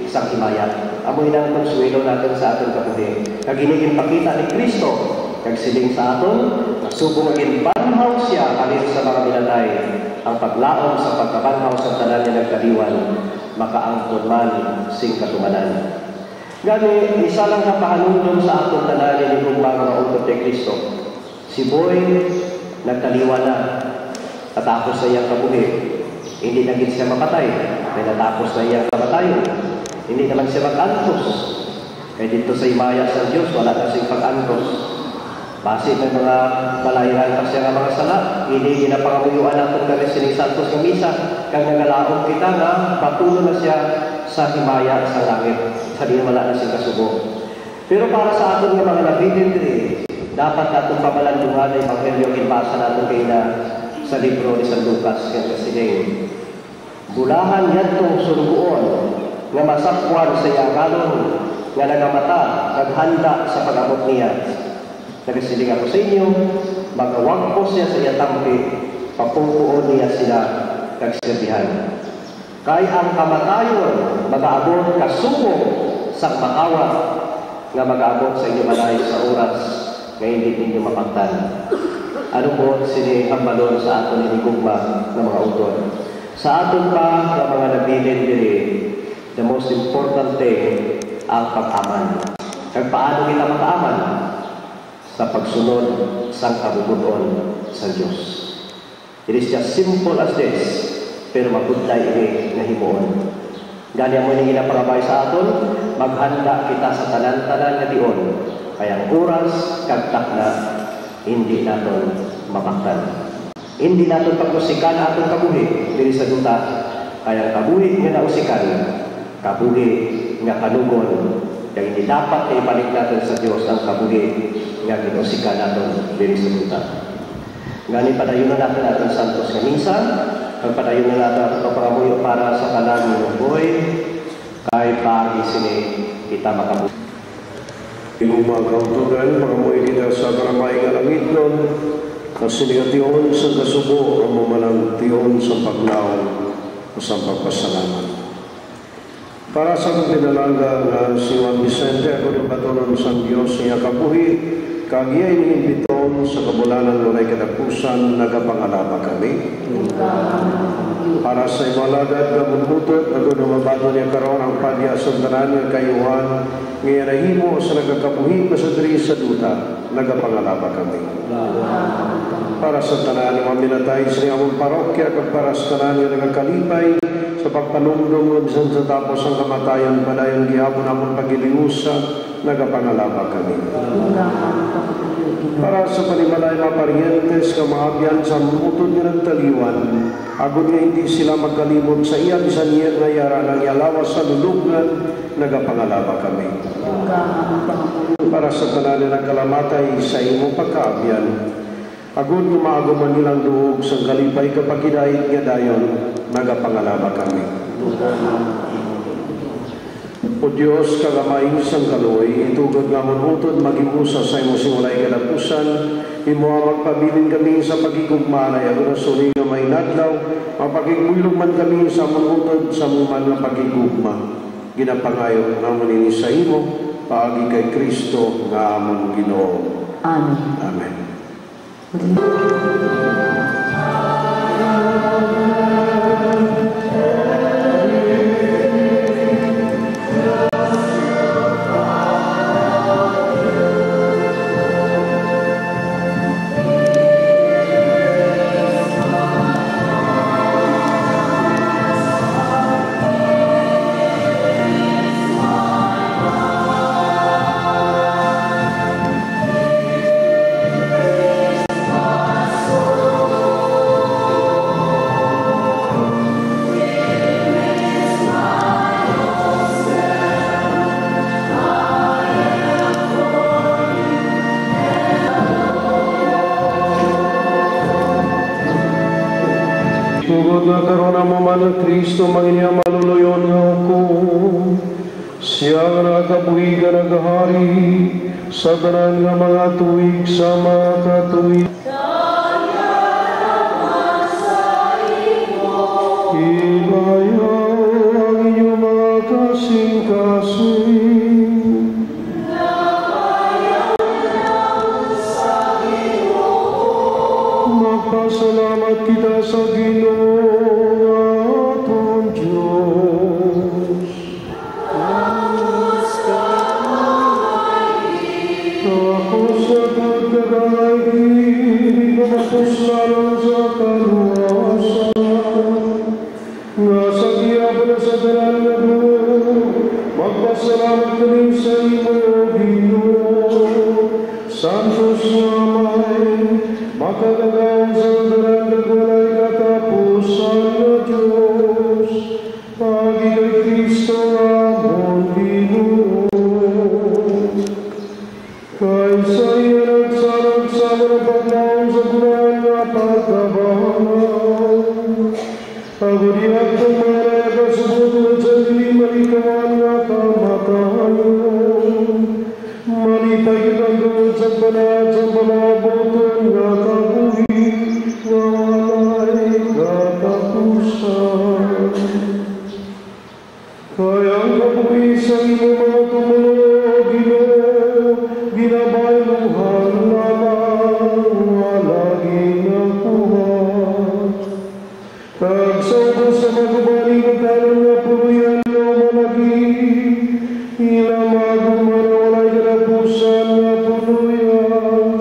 Speaker 6: sang himayat. Amoy nang konsuelo natin sa aton kabuhi. Kag iniin pakita ni Kristo kag siling sa aton, subong agin banhaw siya halin sa mga minatay. Ang paglaom sa pagkabanhaw sa tanan niya nagkaliwan, makaangkon man sing katumanan. Gani, isa lang sa pahanundon sa aton tanan ni mga utod ni Kristo. Si Boy nagkaliwan na. Natapos na iyang kabuhi. Hindi naging siya mapatay. Kaya natapos na iyang kamatayon. Hindi naman siya mag-antos. Kaya dito sa imaya sa Diyos, wala na siyang pag-antos. Base ng mga malayan pa siya ng mga sala, hindi ginapangabuyuan natin kami sining santos ng misa. Kaya nagalaon kita na patulo na siya sa himaya sa langit. Sa di wala na siyang kasubo. Pero para sa atin ng mga nabitin din, dapat natin pamalandungan ang Ebanghelyo inbasa natin kayo na sa libro ni San Lucas kaya sining bulahan yadtong sunugoon nga masakwan sa iyangalon nga nagamata naghanda sa pag-abot niya. Nagasiling ako sa inyo, magawag po siya sa iyatampi, papupuon niya sila kagsirbihan. Kaya ang kamatayon mag-aabot kasumo sa makawat nga mag-aabot sa inyo malay sa oras nga hindi ninyo mapagtan. Ano po sinihambalon sa aton inigugma ng mga utod. Sa aton pa ng mga nabilin diri, the most important thing ang pag-aman. Kag paano kita mag-aman? sa pagsunod sang kabubuton sa Dios. It is just simple as this, pero magudlay ini nga himuon. Ganyan mo ni ginapangabay sa aton, maghanda kita sa tanan-tanan nga dion, kaya ang oras kagtak na hindi naton mabaktan. Hindi naton pagmusikan aton kabuhi diri sa duta, kaya ang kabuhi nga nausikan, kabuhi nga kanugon, kaya hindi dapat na ibalik natin sa Diyos ang kabuhi nga ginusikan naton diri sa duta. Ngani padayon na natin ating santos nga misa, ang padayon na natin ang pangamuyo para sa kanan ng buhay, kahit pagi sini kita makabuhi.
Speaker 2: Yung mga kautugan, pangamuyo kita sa karamay nga langit nun, kasi negatiyon sa kasubo ang mamalangtiyon sa paglaon o sa pagpasalamat. Para sa pinalanga na si Juan Vicente, ako rin patuloy sa Diyos niya kabuhi, kagiyay ni imbiton sa kabulanan walay kadapusan, nagapangalapa kami. Para sa imalagad na bumbutot, ako na mabato niya karoon ang padya sa tanan ng kayuhan, ngayon na himo sa nagkakabuhi masadri sa duta, nagapangalapa kami. Para sa tanan ng maminatay sa iyong parokya, kag para sa tanan ng nagkakalipay, sa pagpanungdong ng bisan sa tapos ang kamatayan, padayang gihapon namon pagiliusa, nagapangalapa kami. Para sa panimalay mga parientes, kamaabyan sa mutod nga nagtaliwan, agod nga hindi sila magkalimod sa iya, bisan niya nga yara ng yalawas sa lulugan, nagapangalapa kami. Para sa tanan ng kalamatay sa imong pagkaabyan, agod nga maaguman nilang duhog sa kalipay kapag hidayit nga dayon, nagapangalapa kami. O Diyos, kagamay sang kaluoy, itugod nga munutod magimusa sa imo simulay kadapusan, imo ang magpabilin kami sa pagigugmanay, ako na suli nga may nadlaw, mapagigulog man kami sa munutod sa muman nga pagigugma. Ginapangayo naman ini sa imo, paagi kay Kristo nga amon Ginoo.
Speaker 4: Amen.
Speaker 2: Amen. Tugod nga karon ang mama ng Kristo, manginya maluluyon nga hukom. Siya nga nakabuhi nga nagahari, sa tanan nga mga tuig sa mga katuig. Ilayaw ang inyong mga kasing-kasing. Magpasalamat kita sa Ginoo aton Diyos. Ako sa pagkakaigin, mapuslaran sa kaluwasan, nga sa tiyago na sa daran na doon, magpasalamat kami sa imo, Ginoo. Santos Namay, makagagaw sa daran na walay katapusan na Diyos, pagi kay Kristo amon Ginoo. Kay sa iya nagsarag-sama ng paglaon sa bulan na pagkabahan, agurihan kong maraya ka sa butod sa dilim malikawan nga kamatayon. Malipay kitang doon sa banat sa palabuton nga kabuhi nga walay katapusan. Kaya ang kabuhi sa imo mga tumulong, Ginoo, ginabayluhan lamang walaging nakuha. Kagsawdo sa magubali ng talon nga puluyan na malagi, ilang maguman walay katapusan nga puluyan.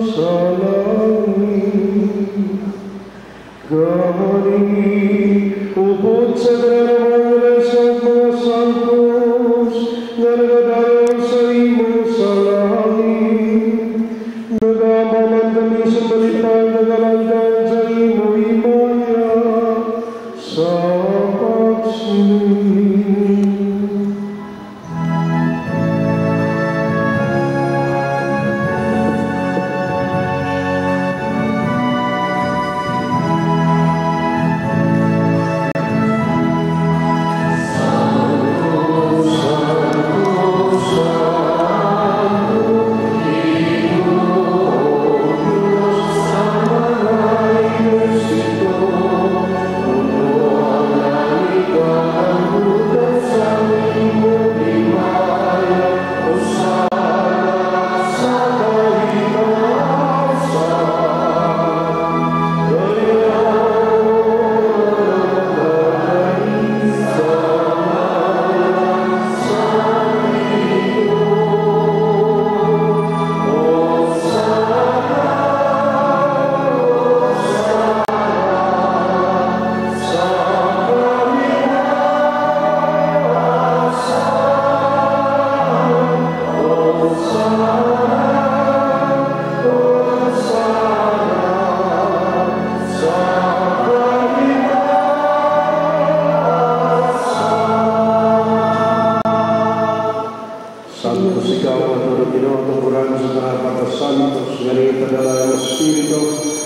Speaker 2: Espiritu,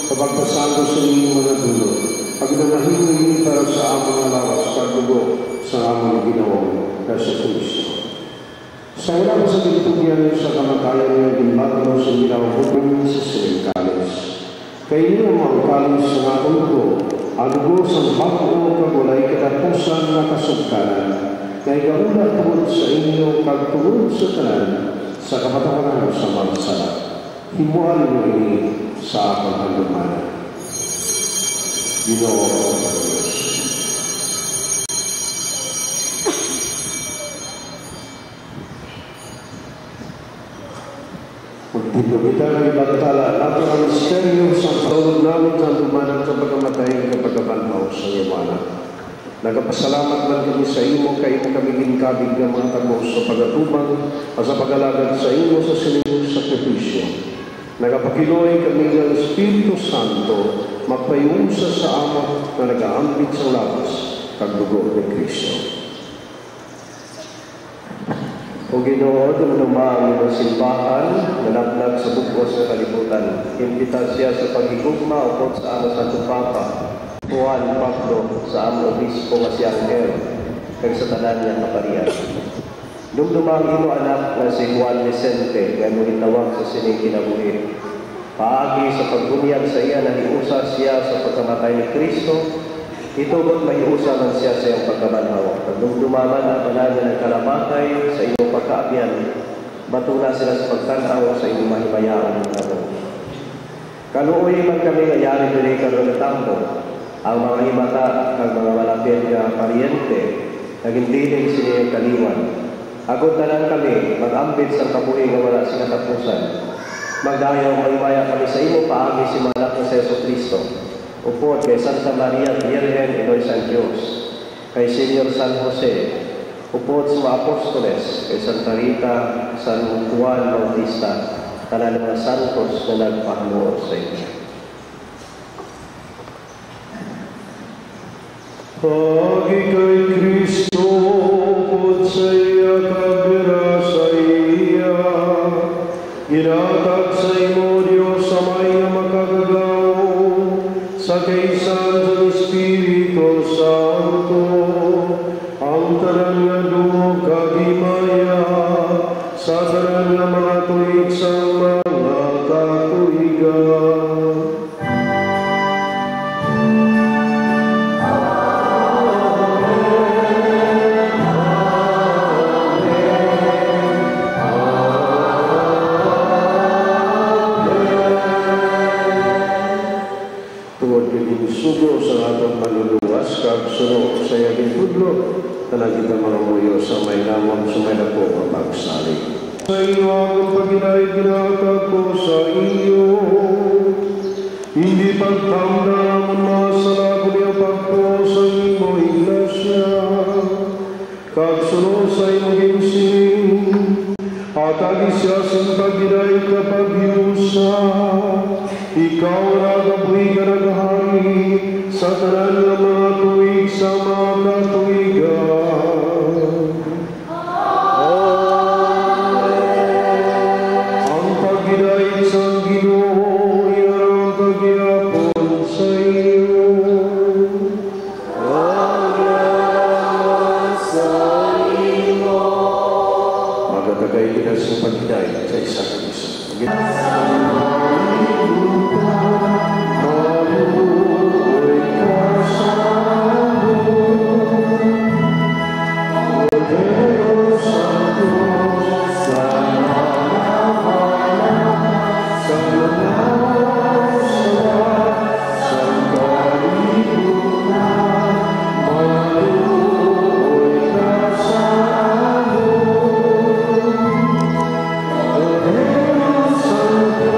Speaker 2: kapagpasado sa inyong mga dulo. Pagdamahin para sa among alawas, pagdugo sa among ginawang Yesu Kristo. Sa walang sa bitugyan sa kamatayan ng gimbagno sa ginawang hukum sa silingkalis. Kay niyo ang kalis sa akong dugo, ang dugo sa bago kagulay katapusan na kasugkanan, kay gaulat tungod sa inyo kagtungod sa tanan, sa kapatawanan sa magsala. Himuan mo ini sa akong handumanan. Ginoo ang Diyos. Magtitubitan ang ibagtala natin ang misteryo sa tawag namin sa handumanan sa pagkamatay ng pagkabanhaw sa Yamana. Nagapasalamat man kami sa imo, kay imo kami ginkabig ng mga tagos sa pagatubang o sa pag-alagad sa imo sa sinimong sakripisyo. Nagapakiloy kami ng Espiritu Santo, magpayunsa sa amo na nag-aambit sa labas, kagdugo ni Kristo. O Ginoo, dumang ng simbahan, nanaglag sa bukos ng kalibutan, imbita siya sa paghigugma upod sa amo sa Papa, Juan Pablo sa amo obispo nga si Angel, kag sa tanan niya kaparian. Dumdumang imo anak na si Juan Vicente, nga mo itawag sa sining kinabuhi. Paagi sa pagbunyag sa iya na hiusa siya sa pagkamatay ni Kristo, itugot mahiusa man siya sa iyang pagkabanhaw. Pagdumdumaman ang pananya ng kalamatay sa iyong pagkaabyan, batuna sila sa pagtanaw sa iyong mahimayaan ng nato. Kaluoy man kami ngayari diri karon natambo, ang mga himata ng mga malapit na paryente, naging dinig siniyang kaliwan. Agod na lang kami, mag-ambit sa kabuhi na wala sa katapusan. Magdayaw maymaya kami sa imo, paagi si Manak na Yesu Kristo. Upod kay Santa Maria Virgen Inoy San Diyos, kay Senyor San Jose, upod sa mga apostoles, kay Santa Rita, San Juan Bautista, tanan mga santos na nagpahamuot sa inyo. Pagi kay Kristo, upod sa iya kagbira sa iya, ginatag sa imo Diyos sa may na makagagaw, sa kaysan sa Espiritu Santo, ang tanan nga dugo kagimaya, sa tanan nga mga tuig sa mga katuigan. Sugo sa atong manluluwas, kag suno sa iyang tudlo, tanan kita mangamuyo sa may namang sumay na po ang pagsalig. Sa iyo akong paginay ginatag ko sa iyo, hindi pagtanda ang masala ko niya pagpo sa imo iglesia, kag suno sa iyong ginsing, at agisya sa paginay kapag hiusa, ikaw nagabuhi ka naghari sa tanan ng mga tuig sa mga tuigan. Ang pagginay sa Ginoo, iyang kagyapon sa iyo. Sa iyo. Magatagay kita sa pagginay sa isang isa.
Speaker 7: Santo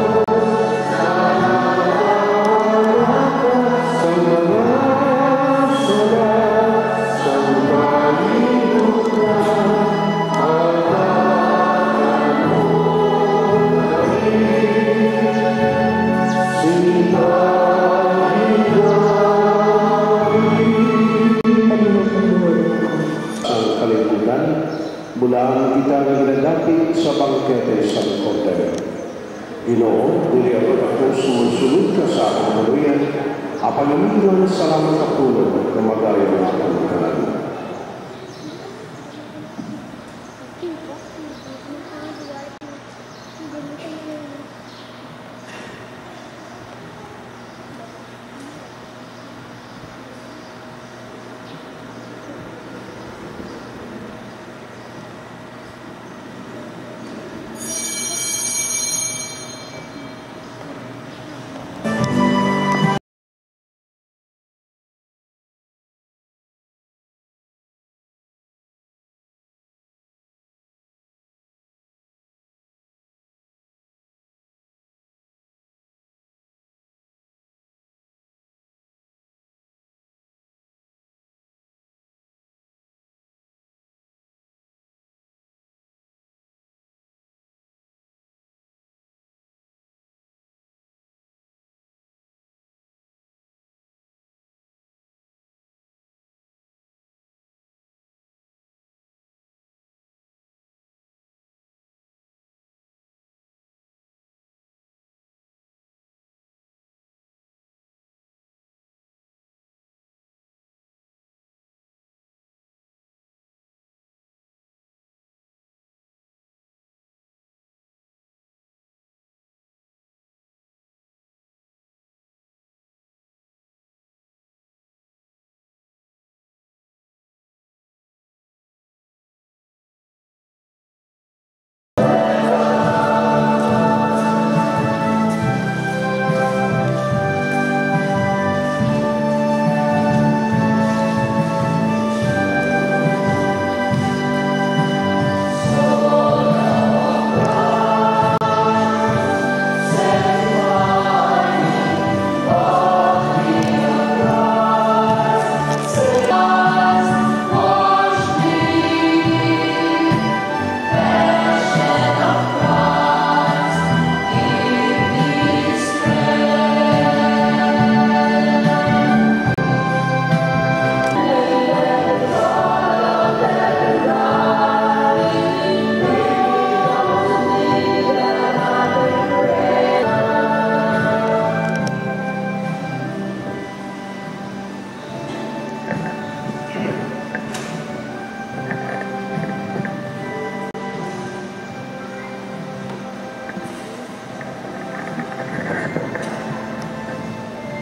Speaker 2: Ginoo, dili ako sumusunod ka sa akong kaluyan, apalamingan sa lamang katulog na magayon ng akong kanan.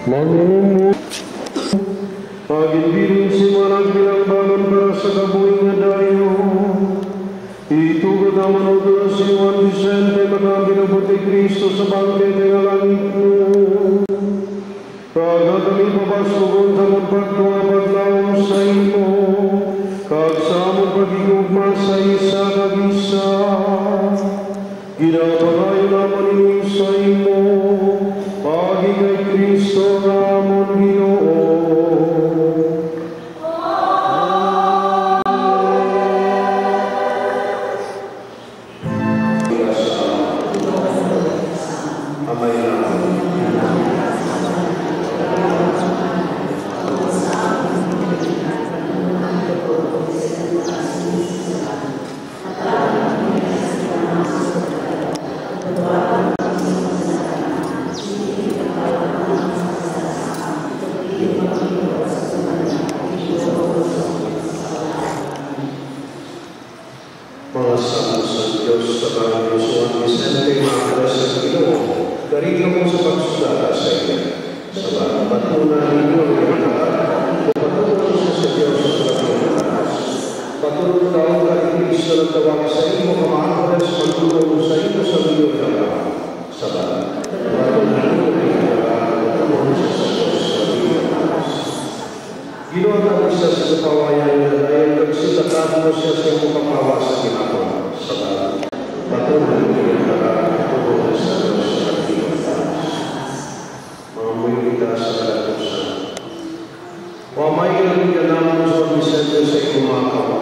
Speaker 2: Mangungu pagin si marag bilang bangun para sa kabuing nga dayo. Ito kataman o si Juan Vicente magamit ang puti Kristo sa bangkete ng langit mo. Kaga kami papasugon sa magpagtuwa paglaong sa imo, kag sa among pagigugma sa isa kag isa. Ginaparayo naman ini sa imo, pagi kay Kristo na amon Ginoo. Mga salmo sa Diyos sa Barangay Juan Vicente, mga sa Ginoo, karito mo sa pagsudara sa inyo. Sa mga patunan ninyo ang lahat, patunan sa Diyos sa pagkakalas. Patunan daw ka ni Kristo na tawag sa inyo, kamahal sa pagtulong sa inyo sa iyo na lahat. Sa mga patunan ninyo ang lahat, patunan sa Diyos sa pagkakalas. Ginoon ang isa sa kapawayan niya dahil nagsitatahan mo siya sa iyong kapawa sa ginagawa. Sa patuloy niya na patuloy sa Diyos sa pagkakalas. Mga mulimita sa kalatusan. Wamay ilang naman sa Vicente sa iyong mga kawa.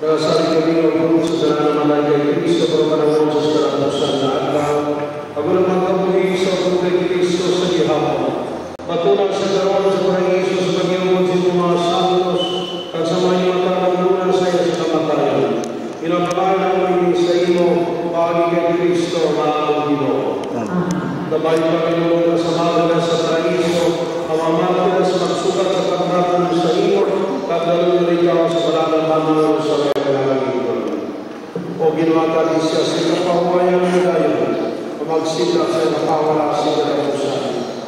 Speaker 2: Nakasali kami ng pulong sa dana ng malay kay Kristo para panahon sa kalatusan na agaw. Ako naman kabuhi sa pulong kay Kristo sa gihapon. Patulang sa karoon sa Paraiso sa pag-iumod sa mga santos at sa mga matalagunan sa iyo sa kamatayan. Pinapakalan mo sa iyo, pagi kay Kristo na ang Ginoo. Gabay Panginoon na samahan sa paraiso, amamati na sa magsukat sa pagmatan sa iyo, kagawin na ikaw sa maraming Panginoon sa layang-layang. O ginawa ka siya sa kapahuayan ng dayon, magsigla sa nakawala sa kalamusan.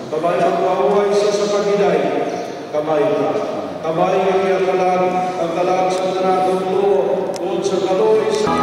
Speaker 2: Kabay ang pahuay siya sa paghiday, kabay ka. Kabay ang kalag sa tanatong tuo, doon sa kaloy sa...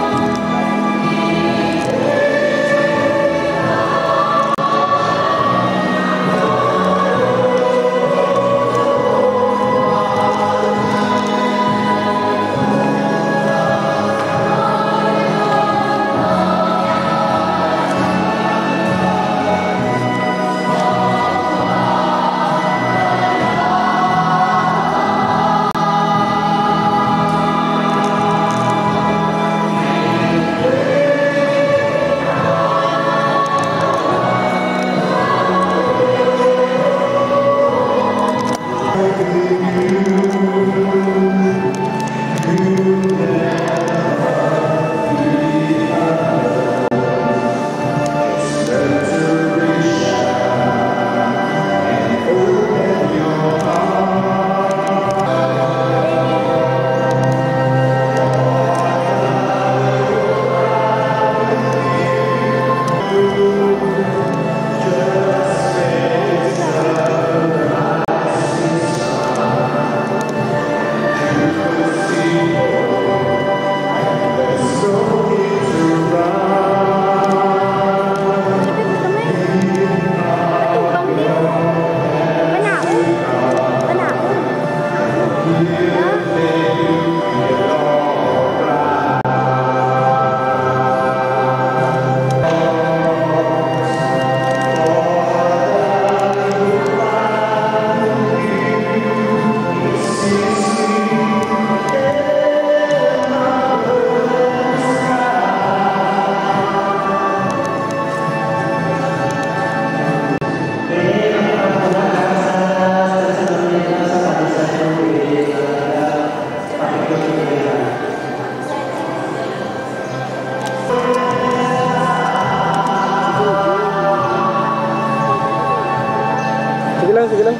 Speaker 3: Sige lang.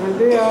Speaker 3: Nanti ya.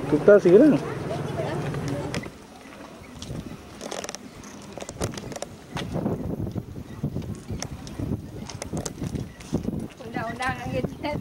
Speaker 2: Kita sige lang.
Speaker 5: Undang-undang ang gitnet.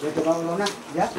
Speaker 7: Dito ba ulo na? Ya?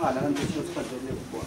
Speaker 7: Alam ng Diyos pa dyan yung buwan.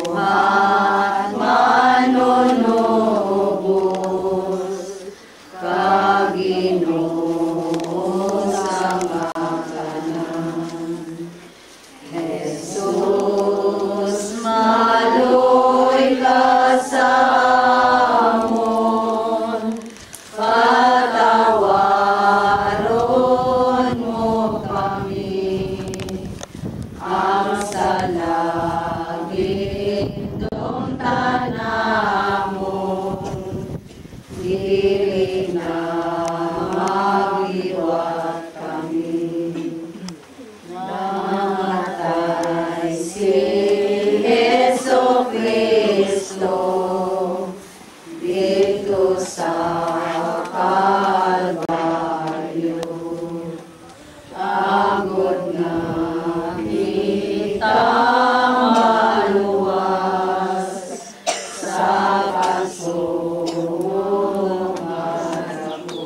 Speaker 7: Mabuhat manunubos ka Ginoo sa ngatanan. Jesus, maloy ka sa amon, patawaron mo kami. Ang salagit ng tanamon, dili na magiwat kami. Namatay si Jesu Cristo dito sa Kalbaryo. Agod nga kita maluwas sa kasungan ako.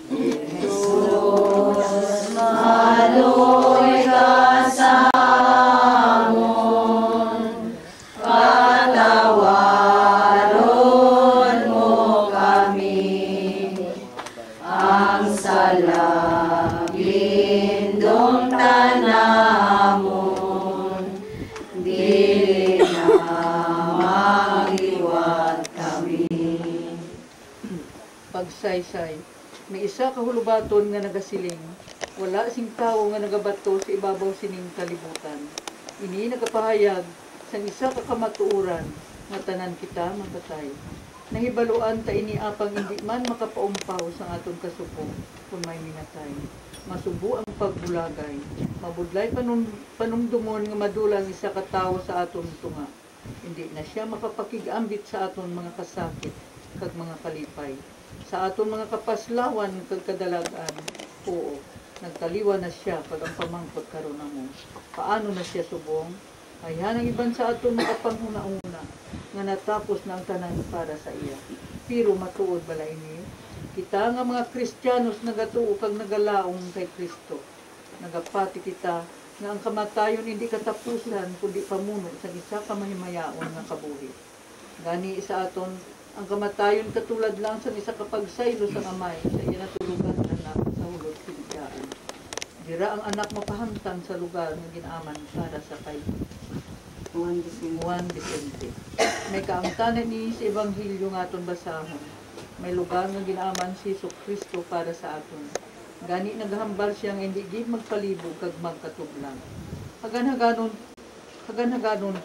Speaker 7: Jesus, maloy ka sa amon, patawaron mo kami, ang salagindong tanamon, dili na magiwat kami.
Speaker 8: Pagsaysay, may isa kahulubaton nga nagasiling, wala sing tao nga nagabato sa ibabaw sining kalibutan. Ini nagapahayag sang isa ka kamatuoran nga tanan kita matatay. Nahibaluan ta ini apang hindi man makapaumpaw sa aton kasupo kung may minatay. Masubo ang pagbulagay, mabudlay panumdumon nga madulang isa ka tawo sa aton tunga. Hindi na siya makapakigambit sa aton mga kasakit kag mga kalipay. Sa aton mga kapaslawan kag kadalagan, oo, nagtaliwa na siya pag ang pamangkot karon namo. Paano na siya subong? Ayan ang iban sa aton makapanghuna-una nga natapos na ang tanan para sa iya. Pero matuod bala ini, kita nga mga Kristiyanos nagatuo kag nagalaong kay Kristo. Nagapati kita nga ang kamatayon hindi katapusan kundi pamuno sa isa ka mahimayaon nga kabuhi. Gani sa aton ang kamatayon katulad lang sa isa kapagsaylo sa amay sa iya natulugan anak sa hulog sinudyaan. Dira ang anak mapahamtang sa lugar nga ginaaman para sa kay Juan Vicente. May kaangtanan ni sa Ebanghelyo nga aton basahon. May lugar nga ginaaman si Kristo para sa aton. Gani naghambal siya nga hindi gid magpalibog kag magkatublang. Hagan-haganon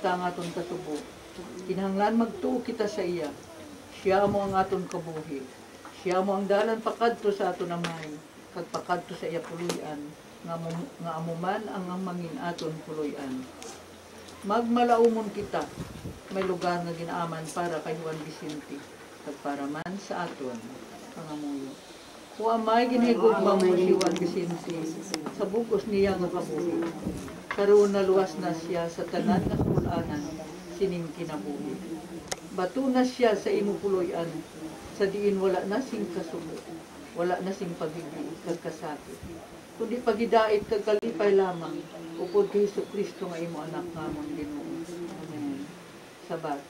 Speaker 8: ta ang aton kasubo. Kinahanglan magtuo kita sa iya. Siya mo ang aton kabuhi. Siya mo ang dalan pakadto sa aton amay, kag pakadto sa iya puloy-an, nga amuman ang mangin aton puloy-an. Magmalaumon kita, may lugar nga ginaaman para kay Juan Vicente, kag para man sa aton pangamuyo. O amay ginhigugma mo si Juan Vicente sa bukos niya nga kabuhi. Karoon na luwas na siya sa tanan nga kamul-anan sining kinabuhi. Bato na siya sa imupuloy-an, sa diin wala na sing kasubo, wala na sing pagiging kagkasakit. Kundi pagidait kag kalipay lamang, upod kay Kristo nga imo anak ngamon Ginoo. Amen. Sabat.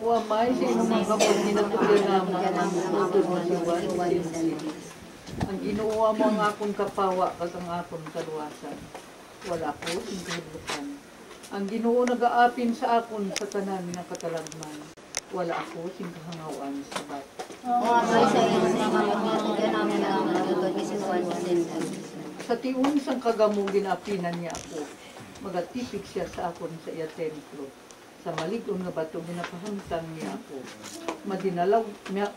Speaker 8: O amay sa imong mga kapag ninatugyan namo ang utod mo si Juan Vicente. Ang Ginoo mo ang akong kapawa kag ang akong kaluwasan. Wala ko sing kahadlukan. Ang Ginoo nagaapin sa akon sa tanan nga katalagman. Wala ako sing kahangawan sa bat. Sa tiun sang kagamo ginapinan niya ako, magatipig siya sa akon sa iya templo. Sa malig-on nga bato ginapahamtang niya ako.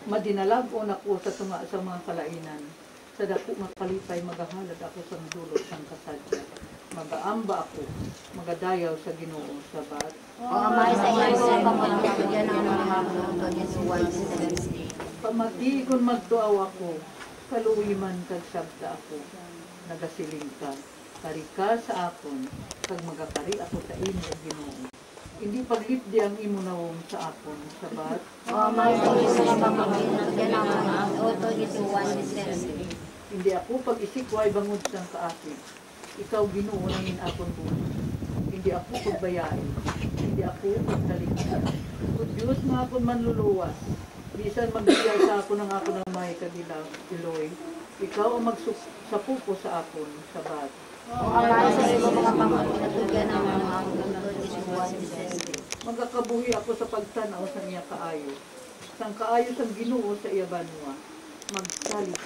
Speaker 8: Madinalagon ako sa tunga sa mga kalainan. Sa dako nga kalipay magahalad ako sa dulot sang kasadya. Magaamba ako, magadayaw sa Ginoo sa bat. Pamati kung magtuaw ako, kaluwi man kag sabta ako, nagasiling ka, kari ka sa akon, kag magakari ako sa imo Ginoo. Hindi paglipdi ang imo nawong sa akon, sabat. Hindi ako pag-isikway bangod sang kaakit. Ikaw Ginoo nangin akon buhay. Hindi ako pagbayain. Hindi ako pagtalikdan. Kung Diyos nga akon manluluwas, bisan magbiyay sa akon ang ako ng may kadilaw, Eloy, ikaw ang magsapupo sa akon, sabat. Magkakabuhi ako sa pagtanaw sa niya kaayo. Sang kaayo sang Ginoo sa iya banwa. Magsalit.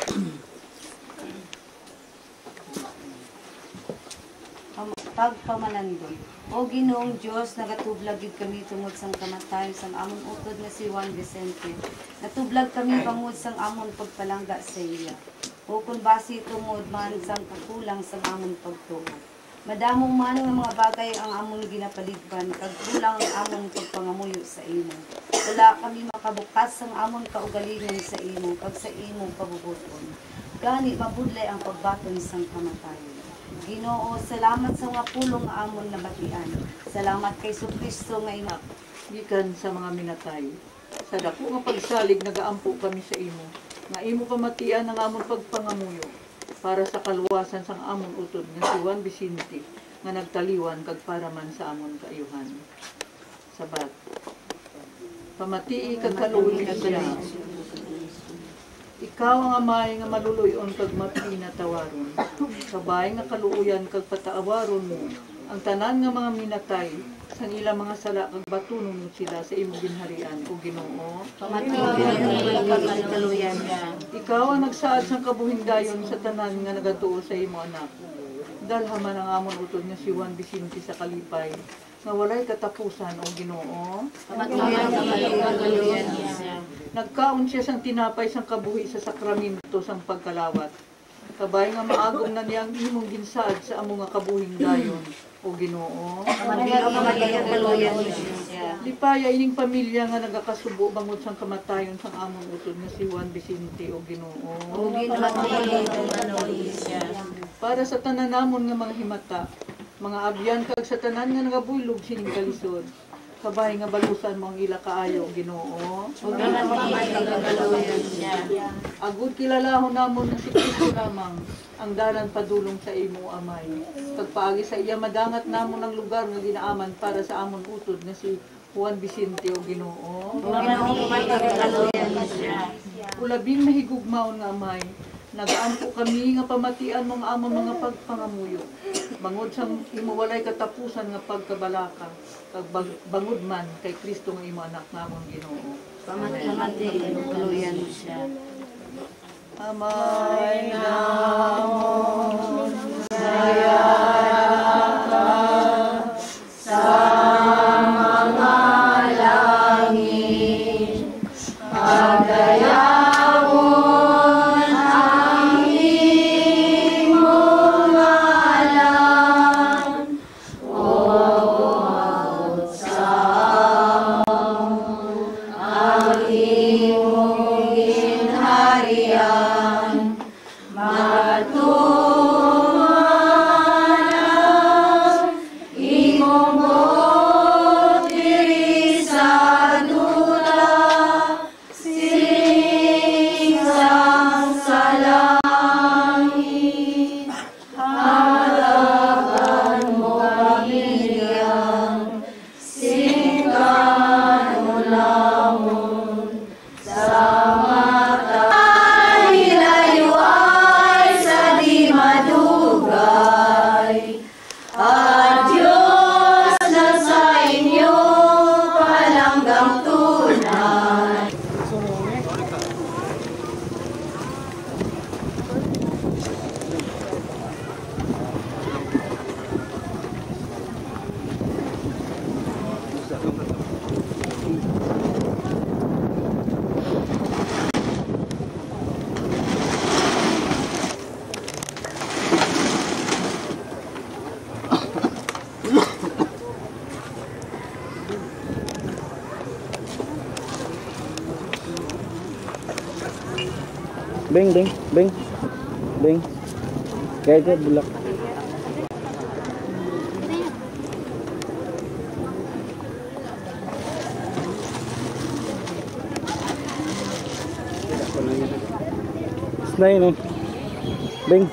Speaker 5: Pagpamalandon. O Ginoong Diyos, nagatublag gid kami tungod sang kamatayon sang amon utod nga si Juan Vicente. Natublag kami bangod sang amon pagpalangga sa iya. O kung basi tungod man sang kakulang sang amon pagtuo. Madamong man nga mga bagay ang amon ginapaligban, kag kulang ang amon pagpangamuyo sa imo. Wala kami makabukas ang amon kaugalingon sa imo, kag sa imo pabubuton. Gani mabudlay ang pagbaton sang kamatayon. Ginoo, salamat sa mga pulong nga amon nabatian. Salamat kay Kristo nga ina.
Speaker 8: Gikan sa mga minatay. Sa dako nga pagsalig nagaampo kami sa imo. Nga imo pamatian ang amon pagpangamuyo para sa kaluwasan sang amon utod nga si Juan Vicente nga nagtaliwan kag para man sa amon kaayuhan. Sabat. Pamatii kag kaluoy siya. Ikaw ang amay nga maluluyon kag mapinatawaron. Kabay nga kaluoyan kag pataawaron mo ang tanan nga mga minatay sang ilang mga sala kag batunon mo sila sa imong ginharian o Ginoo. Ikaw ang nagsaad sang kabuhindayon sa tanan nga nagatuo sa imo anak. Dalha man ang amon utod nga si Juan Vicente sa kalipay nga walay katapusan o Ginoo. Nagkaon siya sang tinapay sang kabuhi sa sakramento sang pagkalawat. Kabay nga maagom na niyang imong ginsaad sa among nga kabuhing dayon o Ginoo. Lipaya ining pamilya nga nagakasubo bangod sang kamatayon sang among utod nga si Juan Vicente o Ginoo. Para sa tanan namon nga mga himata, mga abyan kag sa tanan nga nagabuylog sining kalisod. Kabay nga balusan mo ang ila kaayo, Ginoo. Agud kilalahon namon na si Kristo lamang ang dalan padulong sa imo amay. Pagpaagi sa iya madangat namon ang lugar nga ginaaman para sa amon utod nga si Juan Vicente o Ginoo. Ulabing mahigugmaon nga amay. Nagaampo kami nga pamatian mong amon mga pagpangamuyo. Bangod sang imo walay katapusan nga pagkabalaka. Kag bangod man kay Kristo nga imo anak namon Ginoo.
Speaker 7: Pamati-kaluyan mo siya.
Speaker 8: Amay namon daya ka sa mga langit. Pagdayawon ang imong ngalan. O maot sa ang imong ginharian. Matumanan imong buot diri sa dula. Singsang sa langit. Halagan mo pamilyang singkan mo lamon sa mata. Hilayuay sa di madugay. Adios na sa inyo palanggang tunay.
Speaker 9: Beng, beng, beng, beng. Kaya ito, bulak. Snayin, no? Beng.